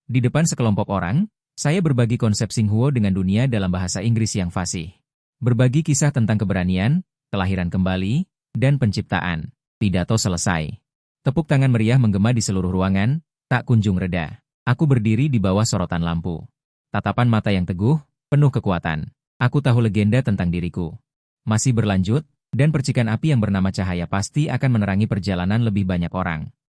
Di depan sekelompok orang, saya berbagi konsep Xinghuo dengan dunia dalam bahasa Inggris yang fasih. Berbagi kisah tentang keberanian, kelahiran kembali, dan penciptaan. Pidato selesai. Tepuk tangan meriah menggema di seluruh ruangan, tak kunjung reda. Aku berdiri di bawah sorotan lampu. Tatapan mata yang teguh, penuh kekuatan. Aku tahu legenda tentang diriku masih berlanjut, dan percikan api yang bernama cahaya pasti akan menerangi perjalanan lebih banyak orang.